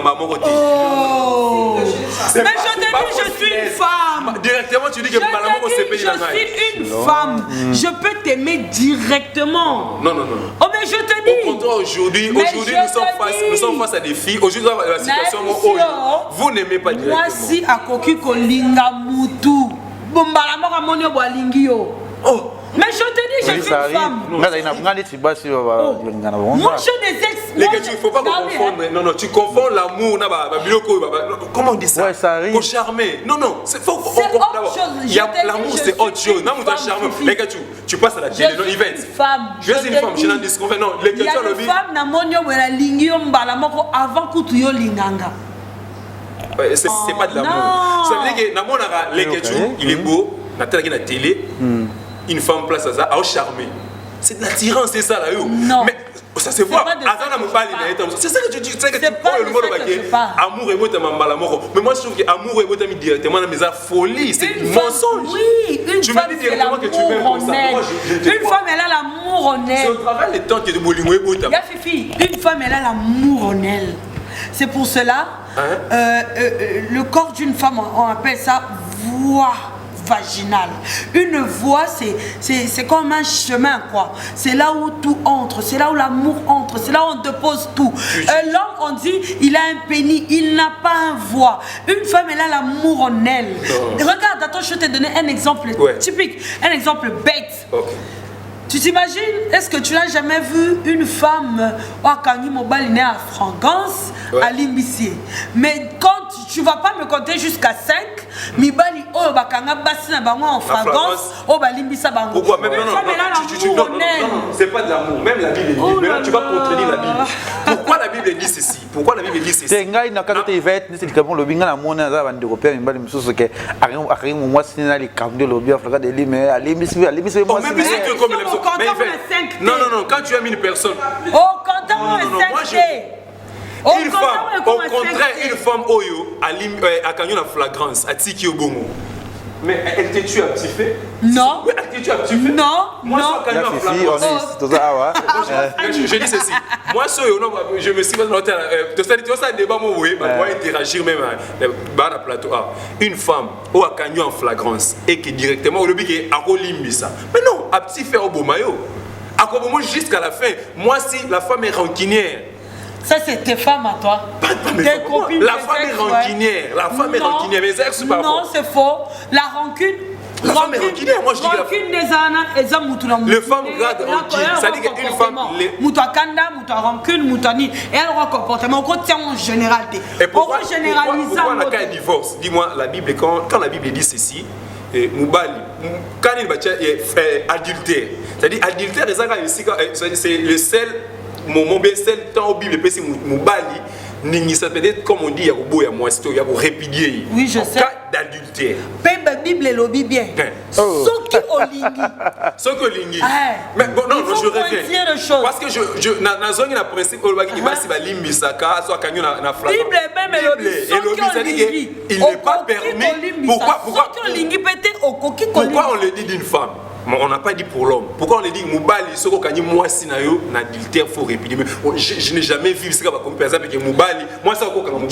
te dis, je suis une femme. Directement, tu dis que je suis une femme. Je peux t'aimer directement. Non. Oh, mais je te dis. Au contraire, aujourd'hui, nous sommes face à des filles. Aujourd'hui, la situation, vous n'aimez pas directement. Moi, si à Koki Kolinga Moutou. Oh. Mais je te dis, je suis une femme. Moi, je des ex. Les gars, il ne faut pas confondre. Non, tu confonds l'amour. Comment on dit ça? Ouais, ça arrive. Pour charmer. Non, c'est faux. L'amour, c'est autre chose. Non, tu charmer. Les gars, tu passes à la télé. Non, Yvette. Je suis une femme. Je suis une femme. Non, les questions, il y a une femme avant que tu linganga. C'est pas de l'amour. Ça veut dire que les questions, il est beau. La télé, une femme place à ça, à charmer. C'est de l'attirance, c'est ça là. Non. Mais ça se voit. C'est ça que tu dis. C'est que tu prends le mot de amour et moi, mais moi je trouve que amour et moi directement dans mes folie. C'est du mensonge. Oui, une femme c'est l'amour en elle. Une femme elle a l'amour en elle. C'est au travail le temps que de bolingo et botam. Fifi, une femme elle a l'amour en elle. C'est pour cela, le corps d'une femme, on appelle ça vaginale. Une voie, c'est comme un chemin, quoi. C'est là où tout entre, c'est là où l'amour entre, c'est là où on dépose tout. L'homme, on dit, il a un pénis, il n'a pas un voie. Une femme, elle a l'amour en elle. Regarde, attends, je vais te donner un exemple typique, un exemple bête. Tu t'imagines, est-ce que tu n'as jamais vu une femme quand Mobile née à Frangance, à Limbissier? Mais quand tu ne vas pas me compter jusqu'à 5, Mibali bakanga basina bango en Frangance, Limbissa bango. Pourquoi même non, c'est pas de l'amour, même la Bible dit. Maintenant tu vas contredire la Bible. Pourquoi la Bible dit ceci? Pourquoi la Bible dit ceci? C'est ngai na kato event ni c'est comme le binga la mona za bande ko pia Mibali msusu ke ari moi sina li kamde lo bia Afrika de Lime Limbissa moi. Non, quand tu aimes une personne. Oh, quand tu une femme, au contraire, une femme Oyo a Kanyon la flagrance, à Tiki Obongo. Mais elle te tue à petit fait? Non. Elle te tue à petit fait? Non. Moi, je suis je dis ceci. Moi, je me suis noté. Tu sais, débat, moi, oui, on va interagir même dans le plateau. Une femme ou a Kanyon en flagrance et qui directement au lobby qui est à Rolimbissa. Mais non, à petit fait au Bomayo. À Kobomo jusqu'à la fin. Moi, si la femme est rancunière. Ça, c'est tes femmes à toi. Tes copines. La femme est rancunière. La femme est rancunière. Mais ex, pas non, c'est faux. La rancune. La femme est rancunière. Moi, je dis rancune des ânes et ça, les femmes gardent rancune. Ça dit qu'une femme. Moutoua kanda, moutoua rancune, moutani. Et elle aura comportement. On retient en généralité. Et pourquoi on a qu'un divorce? Dis-moi, la Bible, quand la Bible dit ceci, Moubali, quand il fait adultère, c'est-à-dire adultère, c'est le seul moment, seul temps où Bible c'est Moubali, ça peut-être comme on dit, il y a un répudier. Oui, je sais. Cas d'adultère. La Bible est lobby bien. Ce qui olingi. Ce que olingi. Mais bon, non, je reviens. Parce que je n'ai pas le principe qu'il va se limbi saka, soit quand na flagrant. Bible même est lobby. Ça dit qu'il n'est pas permis. Pourquoi on le dit d'une femme? On n'a pas dit pour l'homme. Pourquoi on le dit Moubali, ce qu'on dit moi si nayo n'adultère faut répudier. Je n'ai jamais vu ce comme par exemple que Moubali, moi ça quoi Moubali.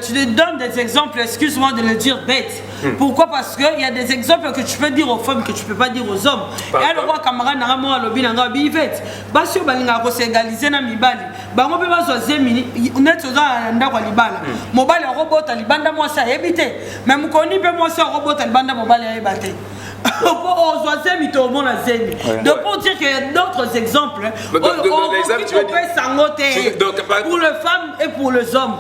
Tu donnes des exemples, excuse-moi de le dire bête. Pourquoi? Parce que il y a des exemples que tu peux dire aux femmes que tu peux pas dire aux hommes. Et le roi camarade n'a pas lobby n'a pas bivet. Parce que balinga ko s'égaliser na Mibali. Ba mo pe ba so zemini, net so za ndako libala. Mobali robot libanda moi ça éviter. Même koni pe moi ça robot libanda mobali a ébaté. Pour dire qu'il y a d'autres exemples. Pour les femmes et pour les hommes.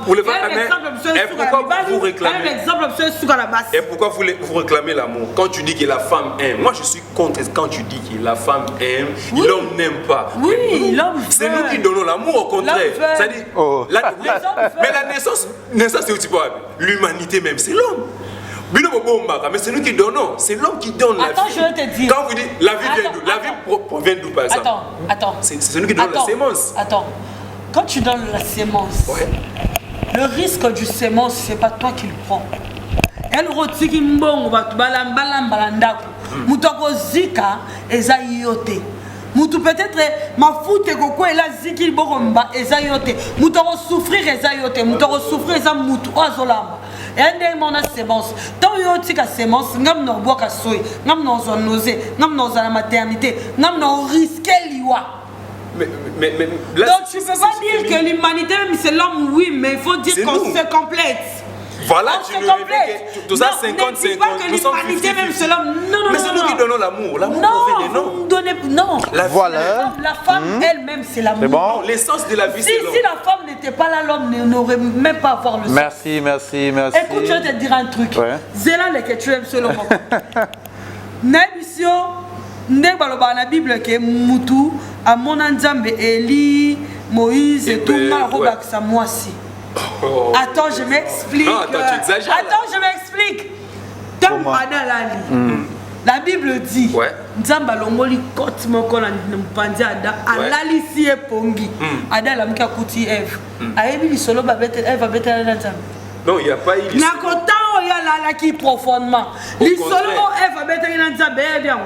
Et pourquoi vous réclamez l'amour? Quand tu dis que la femme aime, moi je suis contre quand tu dis que la femme aime, l'homme n'aime pas. Oui, l'homme veut. C'est nous qui donnons l'amour au contraire. Mais la naissance c'est aussi pas l'humanité même, c'est l'homme. Mais c'est nous qui donnons, c'est l'homme qui donne la vie. Attends, je vais te dire. Quand vous dites la vie vient d'où? La vie provient d'où par exemple? Attends. C'est nous qui donnons la sémence. Attends. Quand tu donnes la sémence, le risque du sémence, c'est pas toi qui le prends. Elle retire mbongo batu balambalandako. Mutoko zika eza yote. Mutu peut-être ma foute koko ela ziki boromba eza yote. Mutoko souffrir eza yote. Mutoko souffrir eza mutu azolamba. Et on a sémence. Tant que tu as sémence, nous avons bois à soy, nous avons nausée, nous avons la maternité, nous avons risqué l'IWA. Donc tu ne peux pas dire que l'humanité, c'est l'homme, oui, mais il faut dire qu'on se complète. Voilà, tu nous réveilles tout ça 50-50. Nous sommes même c'est l'homme. Non. Mais c'est nous qui donnons l'amour. L'amour provient des noms. Non. Voilà. La femme elle-même, c'est l'amour. Bon. L'essence de la vie, c'est l'homme. Si la femme n'était pas là, l'homme n'aurait même pas avoir le sens. Merci. Écoute, je vais te dire un truc. Zéla, que tu aimes selon moi. Nébisio, Nebaloba, la Bible, qui est Moutou, Amon Nzambe, Eli, Moïse, et tout le monde, moi aussi. Attends, je m'explique. Non, attends, tu exagères. Attends, je m'explique. La Bible dit Nzamba longoli kote moko na mpanzi ada alali si epongi ada la mka kuti Eve ayebi lisolo ba bete Eve bete na Nzamba. Non, il y a pas eu na kota o ya la qui profondément lisolo Eve bete na Nzamba bien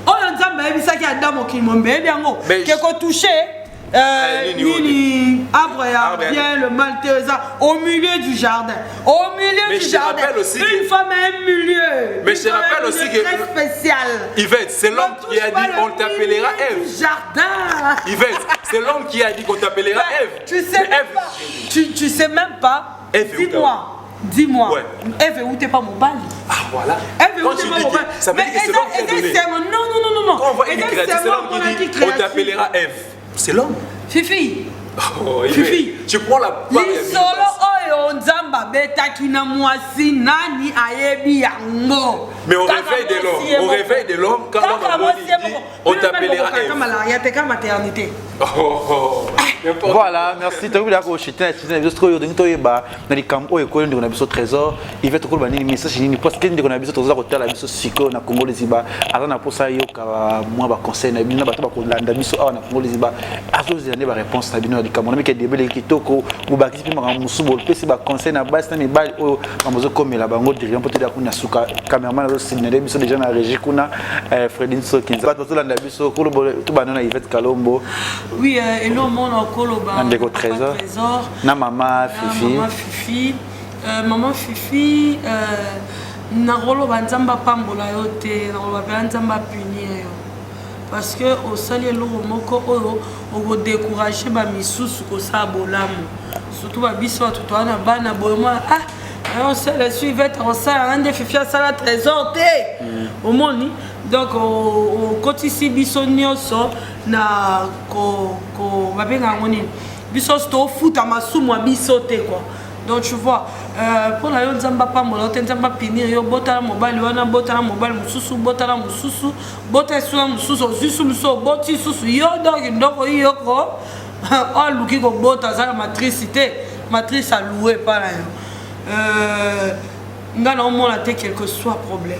o Nzamba ebisaki Adam okimo mbe bien o ke ko toucher Nini, arbre bien, le maltais, au milieu du jardin. Au milieu du jardin. Une femme a un milieu. Mais je te rappelle aussi que. Très spécial. Yvette, c'est l'homme qui a dit qu'on t'appellera Ève. Jardin. Yvette, c'est l'homme qui a dit qu'on t'appellera Ève. Tu sais même pas. Tu sais même pas. Dis-moi. Ouais. Ève, où t'es pas mon bal? Ah voilà. Ève, où t'es pas mon bal? Ça veut dire que c'est l'homme qui a donné. Non. Quand on voit une créature, c'est l'homme qui dit qu'on t'appellera Ève. C'est l'homme. Fifi. Oh, Fifi. Tu prends la part. Lisolo oyo nzamba betaki na mwasi nani ayebi yango. Mais au réveil de l'homme, quand on dit, on t'appellera Ève. Comme maternité. Voilà, merci. Tu as vu là que je suis dans les camps où on a besoin de trésor. Il va te dire que message ni parce que on a besoin de trésor côté la biso siko na Congo les Iba. Alors na pour ça yo ka moi ba conseil na bino ba to ba ko landa biso na Congo les Iba. Azo zane ba réponse na bino di camp. On a que débele kitoko ou ba kisi ma musubo pesi ba conseil na base na mi ba o mamozo comme la bango dirion peut être kuna suka cameraman azo signaler biso déjà na régie kuna Fredin Sokinza. Ba to landa biso ko to ba na Yvette Kalombo. Oui, et le monde Koloba, trésor. Na maman Fifi. Maman Fifi, na rolo banzamba pambola yote, na rolo banzamba punir yo. Parce que au sali lo moko oyo o décourager ba misusu ko sa bolamu. Surtout ba biso to na bana boyema on sait le suivette on sait un des Fifi ça la trésor té. Au moni donc au kotisi biso nyoso na ko babenga ngoni biso sto futa masumu biso te quoi. Donc tu vois pour la yo nzamba pa molo te nzamba pinir yo botala mobile wana botala mobile mususu botala mususu botala mususu zusu muso boti susu yo donc ndoko yo ko on luki ko bota za matrice à louer par là ngana omona te quel que soit problème.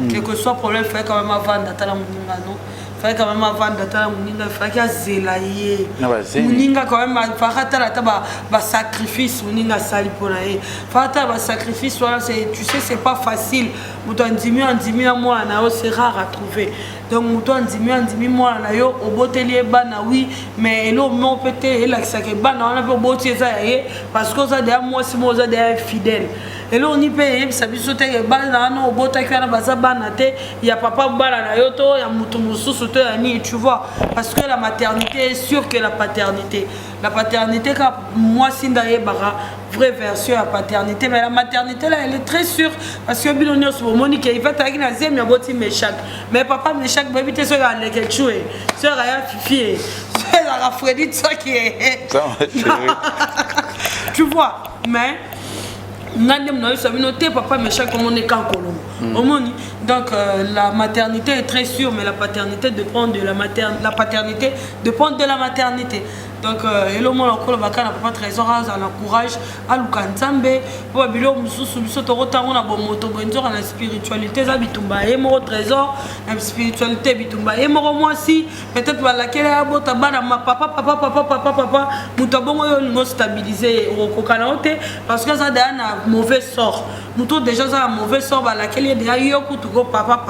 Quel que soit problème, il faut quand même avant d'attendre Mouninga, non? Il faut quand même avant d'attendre Mouninga, il faut qu'il y ait zélaïe. Mouninga quand même, il faut qu'il y ait sacrifice, Mouninga sali pour l'aïe. Il faut qu'il y ait sacrifice, tu sais, c'est pas facile. Mouton Ndimi, moi, c'est rare à trouver. Donc, Mouton Ndimi, moi, au botelier, oui, mais là, on peut être parce que ça, moi, c'est moi, fidèle. Et là, on y paye, ça veut dire que il y a papa Mbala Nayoto, il y a Moutoumoussou, tu vois. Parce que la maternité est sûre que la paternité. La paternité, quand moi, Sindaye Bara, vraie version à paternité, mais la maternité, là, elle est très sûre. Parce que Bilonio, c'est Monique, il va t'aller dans Zem, il y a Boti Méchac. Mais papa Méchac, baby, tu es sur la Leketchoué, sur la Fifi, sur la Freddy, ça qui est. Tu vois, mais. Papa Méchac comme on est qu'en Colombe. Donc la maternité est très sûre, mais la paternité dépend de la maternité. La paternité dépend de la maternité. Donc et le monde encore le baka n'a pas trésor à l'encourage à Lukanzambe pour bilo mususu biso to rotango na bomoto bonzo na spiritualité za bitumba et mo trésor na spiritualité bitumba et mo moi si peut-être ba laquelle a bota bana ma papa muto bongo yo ngo stabiliser au kokanaote parce que ça da na mauvais sort muto déjà ça mauvais sort ba laquelle déjà yo kutuko papa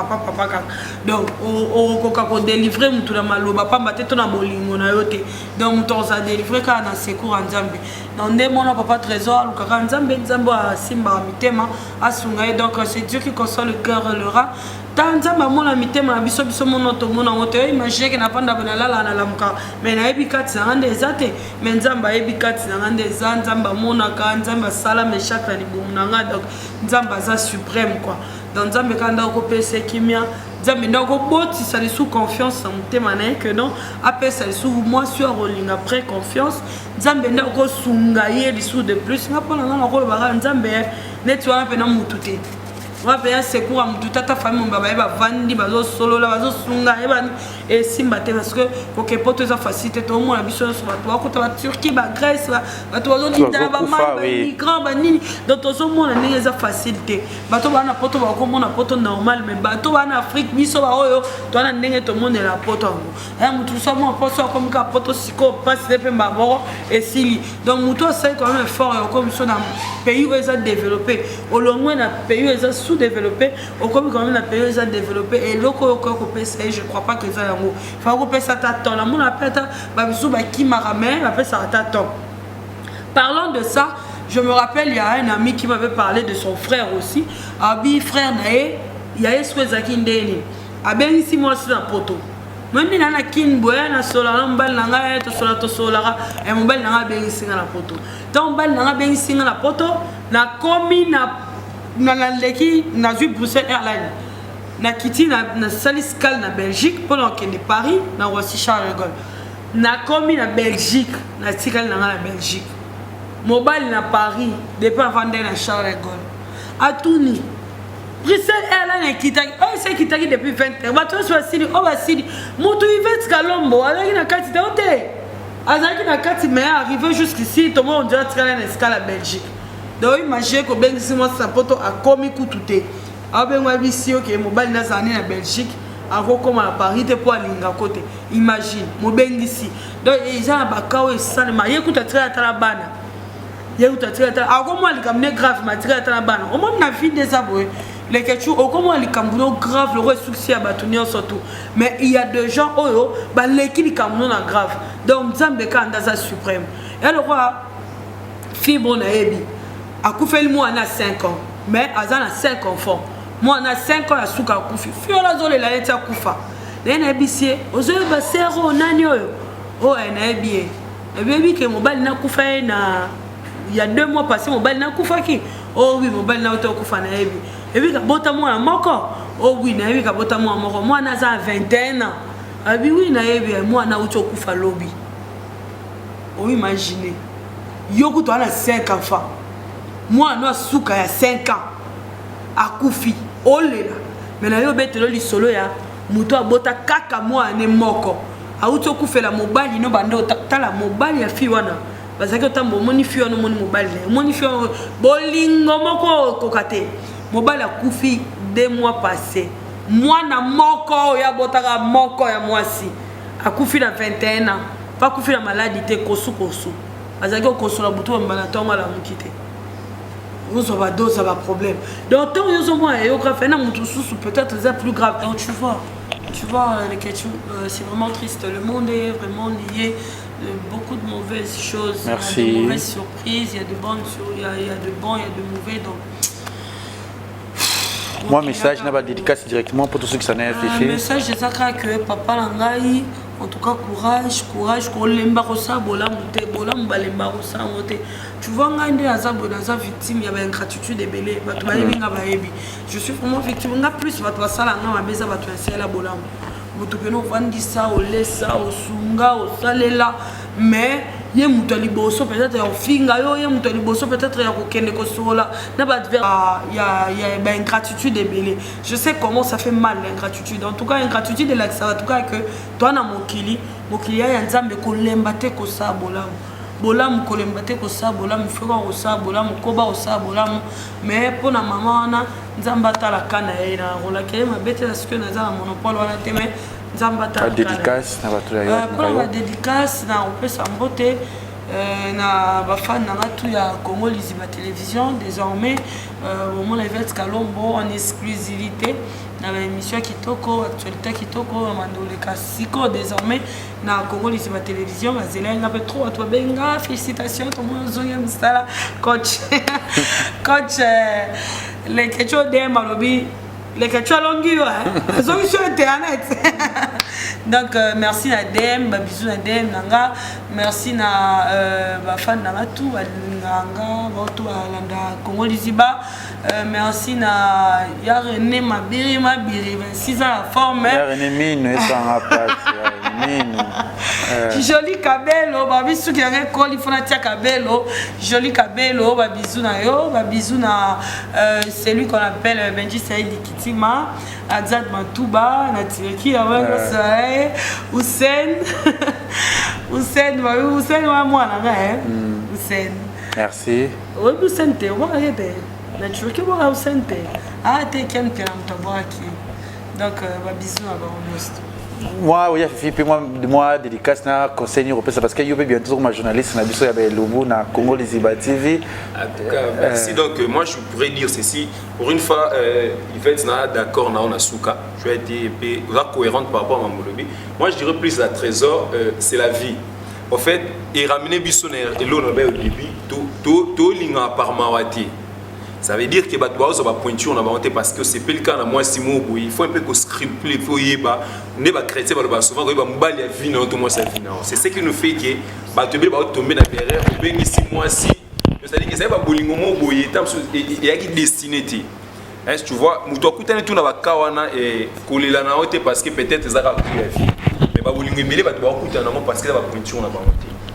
donc au kokako délivrer muto na maloba pamba te to na bolingo na yote donc muto ça délivré quand on a secours en Zambie. Donc des mon papa trésor le kaka Nzambe simba mitema asunga donc c'est Dieu qui console le cœur et le rat. Tanzamba mon mitema biso mon automona moto imagine que na panda bana la na lamka mais na ebikati na ngande ezate mais Nzamba ebikati na ngande Nzamba mona ka Nzamba sala me chaque la libumuna nga donc Nzamba za suprême quoi. Donc Nzambe kanda ko pese kimia Nzambe ndako boti ça sous confiance en mutema na que non après ça sous moi sur rolling après confiance Nzambe ndako sunga ye sous de plus nga pona na ko ba Nzambe netwa pe na mutute wa pe ya secours mututa ta famille mbaba ba vandi bazo solo la bazo sunga et simba te parce que pour que poto ça facilite tout monde la biso sur toi ko ta Turquie ba Grèce ba to bazo ni da ba ma migrant ba nini donc to so monde ni ça facilité ba to ba na poto ba ko mona poto normal mais ba to ba na Afrique biso ba oyo to na ndenge to monde la poto ngo mutu so mo poto comme ka poto siko passe pe mbabo et si donc mutu c'est quand même fort comme ça dans pays où ils ont développé au loin na pays où ils sous-développé, au comme quand même la période a développé et l'oko je crois pas que ça yango. Il faut que ça t'attend. La mon appelle ta babisou ba qui m'a ramené, après ça t'attend. Parlant de ça, je me rappelle il y a un ami qui m'avait parlé de son frère aussi. Abi frère nae, il y a Esweza Kindeni. Aben ici moi c'est un poteau. Même na na kin boya na sola mbal na nga to sola e mbal na nga ben singa na poto. Donc mbal na nga ben singa na poto na komi na leki na zu Bruxelles Airlines. Na kiti na Saliscal na Belgique pendant que de Paris na Roissy Charles de Gaulle. Na komi na Belgique na tikal na nga na Belgique. Mobile na Paris depuis avant na Charles de Gaulle. A Touni Bruxelles Airlines kitaki, c'est kitaki depuis 20 ans. Bato swasili, basili. Mutu Yvette Kalombo, azaki na kati te ote. Azaki na kati mais arrivé jusqu'ici, tout le monde dirait que na escale à Belgique. Donc imaginez que ben si moi sa poto a komi kututé. Aben wa bisi OK, mobile na zani na Belgique, ako koma na Paris te po alinga côté. Imagine, mo bengisi. Donc ils ont bakao et ça le marié kuta tra ta bana. Yeu ta tra ta. Ako mo alikamne grave matériel ta bana. Au moins na vie des aboués. Les questions, comment les Camerounais grave le succès à Batounion surtout. Mais il y a des gens, les Camerounais grave. Donc, Zambeka Andaza suprême. Et le roi, Fibre Naebi, a coupé le mois, on a 5 ans. Mais Azan a 5 enfants. Moi, on a 5 ans, à Souka Koufi. Fiola Zole, la Yeta Koufa. Les Naebissiers, aux yeux, Bassero, Nanyo. Oh, Naebi. Et bien, que mon bal n'a Koufa, il y a 2 mois passés, mon bal n'a Koufa qui. Oh oui, mon bal n'a Koufa Naebi. Et puis, quand moi moko, oh oui, na oui, quand moi moko, moi na za 21 ans. Ah oui, na moi na uto kufa lobby. Oh imaginez. Yoko to na 5 enfants. Moi na suka ya 5 ans. Akufi, olela. Mais na yo betelo li solo ya, muto abota kaka moi ne moko. A uto kufela mobile no bando tala mobile ya fi wana. Parce que tambo moni fi wana moni mobile. Moni fi bolingo moko kokate. Mobile a koufi 2 mois passés. Moi na moko ya botaka moko ya mwasi. A koufi na 21 ans. Pas koufi la maladie te kosu. Azaki kosu la butu mbala tonga la mukite. On ça va dos ça va problème. Donc tant yo moi et yo grave na mutu sous peut-être c'est plus grave. Donc tu vois les questions c'est vraiment triste. Le monde est vraiment lié beaucoup de mauvaises choses. Merci. Il y a de mauvaises surprises, il y a de bonnes il y a de bons, il y a de mauvais donc moi, message n'a pas dédicace directement pour tous ceux qui s'en est fait. Message de ça que papa Langai, en tout cas courage, qu'on lemba kosa bola monte, bola mbalemba kosa monte. Tu vois ngande azabo dans victime, il y avait ingratitude et belé, batu ba yinga ba yebi. Je suis vraiment victime, nga plus batu sala nga mabeza batu sala bola. Mutu peno vandi ça au lesa au sunga au salela mais ye mutali boso peut-être en finga yo ye mutali boso peut-être ya kokende ko sola na ba il y a ben ingratitude et belé. Je sais comment ça fait mal l'ingratitude. En tout cas ingratitude la ça en tout cas que toi na mokili ya nzambe ko lemba te ko sa bolam. Bolam ko lemba te ko sa bolam fera ko sa bolam ko ba ko sa bolam mais pour na maman na nzamba ta la kana ina rola ke ma bete parce que na za monopole wala te mais nzamba ta la dédicace na batu ya pour la dédicace na on peut s'emboter na ba fan na tout ya Congo Liziba télévision désormais au moment Yvette Kalombo en exclusivité dans l'émission Kitoko actualité Kitoko mandole kasiko désormais na Congo Liziba télévision bazela nga pe trop toi benga félicitations tout le monde zoya mstala coach les questions de Malobi les questions longues hein sont sur internet. Donc merci à Dem, bisous à Dem nanga, merci na ba fan na tout nanga, boto alanda Congo Liziba, merci na ya René Mabiri 26 ans la forme. Ya René Mine sans rapport, Mine. Joli Kabelo, ba bisou qui a col il faut na tia Kabelo, joli Kabelo, ba bisou na yo, ba bisou na celui qu'on appelle Benji Saïd Kitima, Azad Matouba, na Tireki avant ça. Hussein wa mwana nga Hussein merci oui Hussein te wa yete na chuki wa Hussein te a te kem te na mtabaki donc ba bisous na ba honest Moi, oui, puis moi, dédicace na conseil européen parce que je suis bientôt comme journaliste na biso ya Belobu na Congo Liziba TV. En tout cas, merci. Donc, moi, je pourrais dire ceci. Pour une fois, Yvette n'a d'accord na Onasuka. Je vais être cohérente par rapport à Mamolobi. Moi, je dirais plus la trésor, c'est la vie. En fait, et ramener Bissonner et l'eau au début, tout l'inga par Mawati. Ça veut dire que les gens sont pointus parce que c'est pas le cas dans moi si il faut un peu que script il faut y ba ne ba chrétien ba souvent ba mbali ya vie na tout moi ça vie c'est ce qui nous fait que ba tomber dans derrière ou bien ici moi si c'est à dire que ça va bolingo mo boye tam il y a qui destiné est-ce tu vois muto kutana tout na ba kawana et kolela na ote parce que peut-être ça va la vie mais ba bolingo mbele ba kutana parce que ça va pointu na ba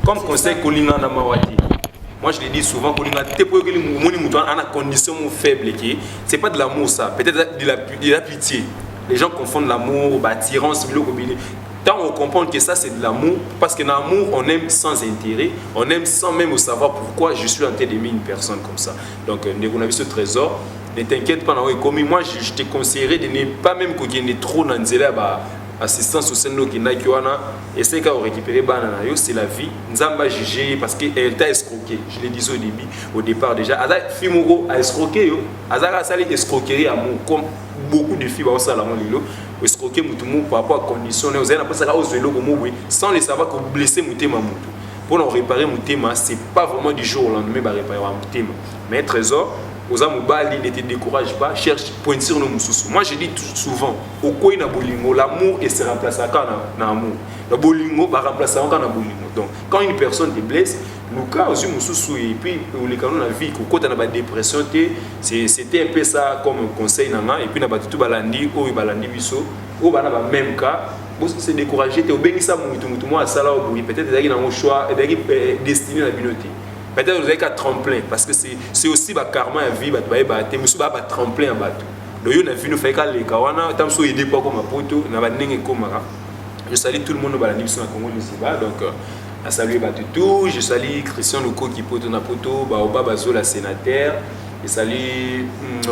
comme conseil kolinga na mawati. Moi je le dis souvent, pour en condition faible, c'est pas de l'amour ça, peut-être de la pitié. Les gens confondent l'amour, l'attirance, tant on comprend que ça c'est de l'amour, parce que dans l'amour on aime sans intérêt, on aime sans même savoir pourquoi je suis en train d'aimer une personne comme ça. Donc on a vu ce trésor, ne t'inquiète pas, moi je te conseillerais de ne pas même gagner trop dans assistance au sein de Kiwana, essayer de récupérer banana, c'est la vie. Nous avons jugé parce qu'elle t'a escroqué. Je l'ai dit au départ déjà. Azak Fimuro a escroqué, Azak a sali escroquerie amour comme beaucoup de filles au salon lilo, escroquer mutumu par rapport à conditions. Nous avons passé à aux vélos sans les savoir que vous blessez mutema mutu. Pour nous réparer mutema, c'est pas vraiment du jour au lendemain de réparer mutema. Mais trésor. Aux amobali ne te décourage pas, cherche point sur nos moussous. Moi je dis souvent, au coin na bolingo, l'amour et se remplace à na amour. Le bolingo va remplacer encore na bolingo. Donc quand une personne te blesse, nous cas aux moussous et puis les canons la vie, quand on a la dépression, c'était un peu ça comme un conseil nana et puis na batu balandi ou balandi biso ou bana ba même cas. Pour se décourager, tu es au bénissa mutu moi à sala au bruit, peut-être d'ailleurs dans mon choix, d'ailleurs destiné à la communauté. Peut-être vous avez qu'à tremplin parce que c'est aussi le karma à vie, mais aussi un tremplin à bateau. Donc, on a vu nous faire les kawana, tant que aider pas comme un poteau, on a des comme je salue tout le monde dans la Congo Liziba. Donc, je salue Batutou, je salue Christian Loko qui pote na poto, Baoba Bazo la sénateur, je salue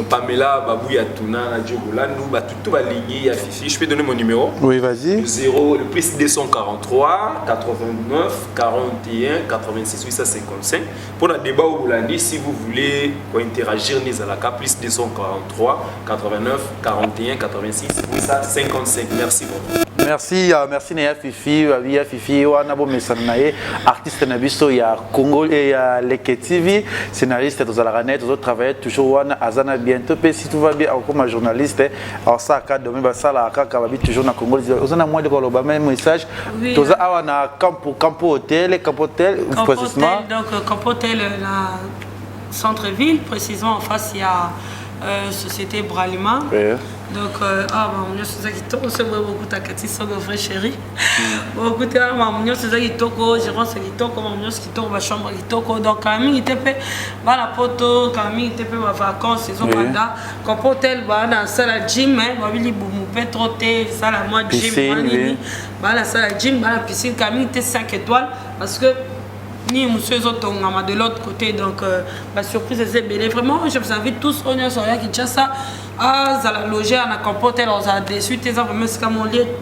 Pamela Babouya Tuna, Nadjo Goulanou, Batutou Baligui, Fifi. Je peux donner mon numéro? Oui, vas-y. Le plus 243 89 41 86 855. Pour le débat au Boulandi, si vous voulez interagir, Nizalaka, plus 243 89 41 86 855. Merci beaucoup. Merci, merci Néa Fifi, Fifi, Wanabo Messanaye, artiste Nabiso, il y a Congo et il y a Leke TV, scénariste, tous à la ranette, tous travaillent toujours Wana, Azana bientôt, si tout va bien, comme journaliste, alors ça, à demain, ça, là, à toujours dans Congo, vous en avez moins de quoi, même message, tous à Wana, Campo Hotel, précisément. Donc, Campo Hotel, la centre-ville, précisément en face, il y a Société Bralima. Donc, c'est ça qui toque, c'est beaucoup de Cathy, c'est vrai chéri. Beaucoup de c'est ça qui toque, gérant c'est qui toque, qui toque, ma chambre qui toque. Donc, quand même, il était fait, la photo, quand même, il était fait ma vacances, saison mandat. Quand hôtel, dans la salle gym, il y a trop de salle à moi, gym, la salle gym, la piscine, quand même, il était 5 étoiles parce que. Ni monsieur Zotongama de l'autre côté, donc la surprise est belle. Vraiment, je vous invite tous, on est sur la Kinshasa, à la loger à la Campotel, on a déçu, c'est vraiment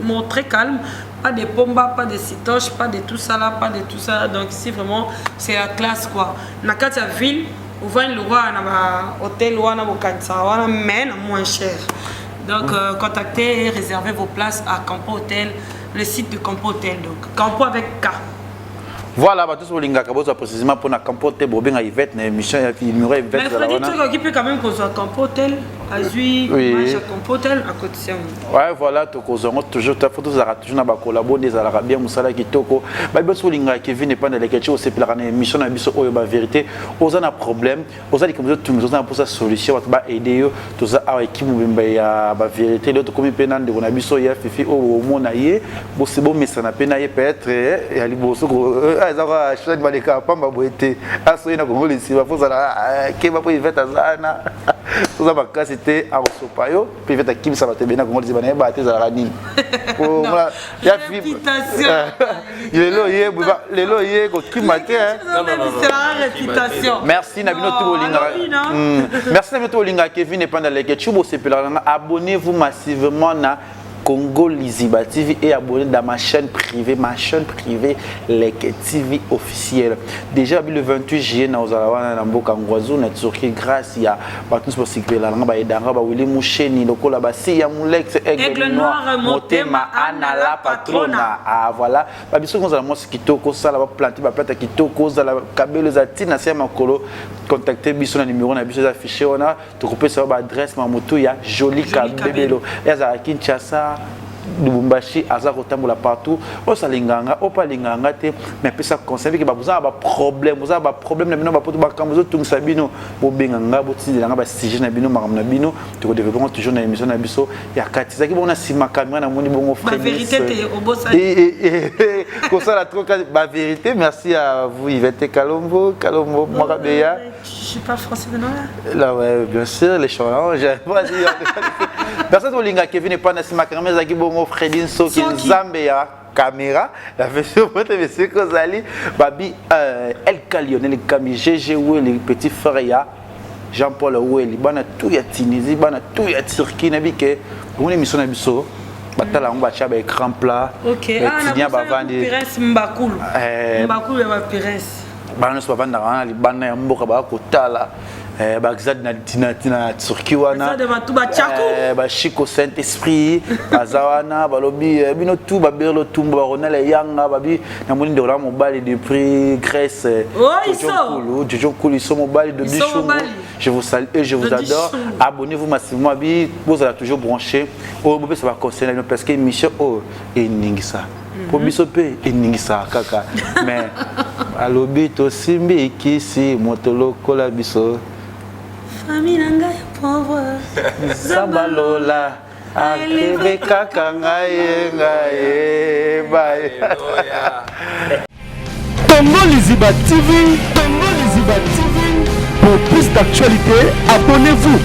mon très calme, pas de pomba, pas de citoches, pas de tout ça là, pas de tout ça. Donc ici vraiment, c'est la classe quoi. Dans la ville, on voit le roi, on a un hôtel, on a un cancer, on a mais moins cher. Donc contactez et réservez vos places à Campo Hotel, le site de Campo Hotel, donc Campo avec K. Voilà, tous les lingas précisément pour la campote bobin à Yvette, l'émission il nous Yvette. Mais Freddy, tu occupes quand même qu'on soit campotel, Azui, Maja campotel à côté. Ouais, voilà, tu causes toujours ta photo, ça toujours na ba collaborer des arabes musala qui toko. Ba bien sur linga qui vient pas dans les questions, c'est pour la émission na biso oyo ba vérité. Aux a problème, aux a dit comme tout nous on pour sa solution, ba aider yo, tout ça a équipe mbemba ya ba vérité, l'autre comme penan de on a biso ya fifi au monaye, bo c'est bon mais ça n'a penaye peut-être et ali boso azaka chouette baleka pamba boete asoye na Congo Liziba pour ça ke ba pour Yvette azana tout ça baka c'était à Sopayo puis Yvette kim ça va te bien na Congo Liziba na ba te za ranine pour ya réputation lelo ye ko kimake c'est la réputation. Merci Nabino Toulinga. Merci Nabino Toulinga Kevin et pendant les questions c'est abonnez-vous massivement na Congo Liziba TV et abonné dans ma chaîne privée, Leke TV officielle. Déjà le 28 juillet, nous allons à Mboka Ngwazu, grâce à Batus pour sécurité, Willy Moucheni, le Kolabasi, Yamoulex, Aigle Noir, Motema, Anna la patrona. Ah voilà, Babiso, nous allons Kitoko, ça va planter, va planter Kitoko, ça va câbler les atines, c'est ma colo. Contactez Biso, le numéro, on a Biso affiché, on a, tu coupes sur l'adresse, Mamoto, il y a joli Kabelo. Il y a Kinshasa. Lubumbashi aza kotambola partout o salinganga o pa linganga te mais pesa conseil que ba problème na bino ba poto ba kamzo tung sabino bo benganga bo tindilanga ba sujet na bino makam na bino tu ko développer toujours na émission na biso ya katisa ki bona sima caméra na moni bongo frère vérité te obosa comme ça la trop ba vérité merci à vous Yvette Kalombo Makabeya. Je suis pas français maintenant là ouais bien sûr les chants vas-y personne au linga Kevin n'est pas na sima caméra zaki bongo Fredin Soki Nzambe ya caméra la version votre monsieur Kozali babi El Lionel Kami GG Weli petit frère ya Jean-Paul Weli bana tout ya Tunisie bana tout ya Turquie nabike on émission na biso batala on ba cha ba écran plat OK ah na ba vandi Pires Mbakulu ya ba Pires bana so banda na libana ya mboka ba kotala Bagzad na Turquie wana ba Chico Saint-Esprit bazawana balobi bino tout ba berlo tumba ba Ronald Yanga babi na moni de ramo bali depuis Grèce Jojo Koulou ils sont mobile de Bichou. Je vous salue et je vous adore. Abonnez-vous massivement bi vous allez toujours brancher au bobé ça va concerner parce que émission oh et ningisa pour bisope et ningisa kaka mais alobi to simbi kisi motolo kola biso famille nanga pauvre Zabalola akebe kaka ngaye bye. Congo Liziba TV, pour plus d'actualité, abonnez-vous.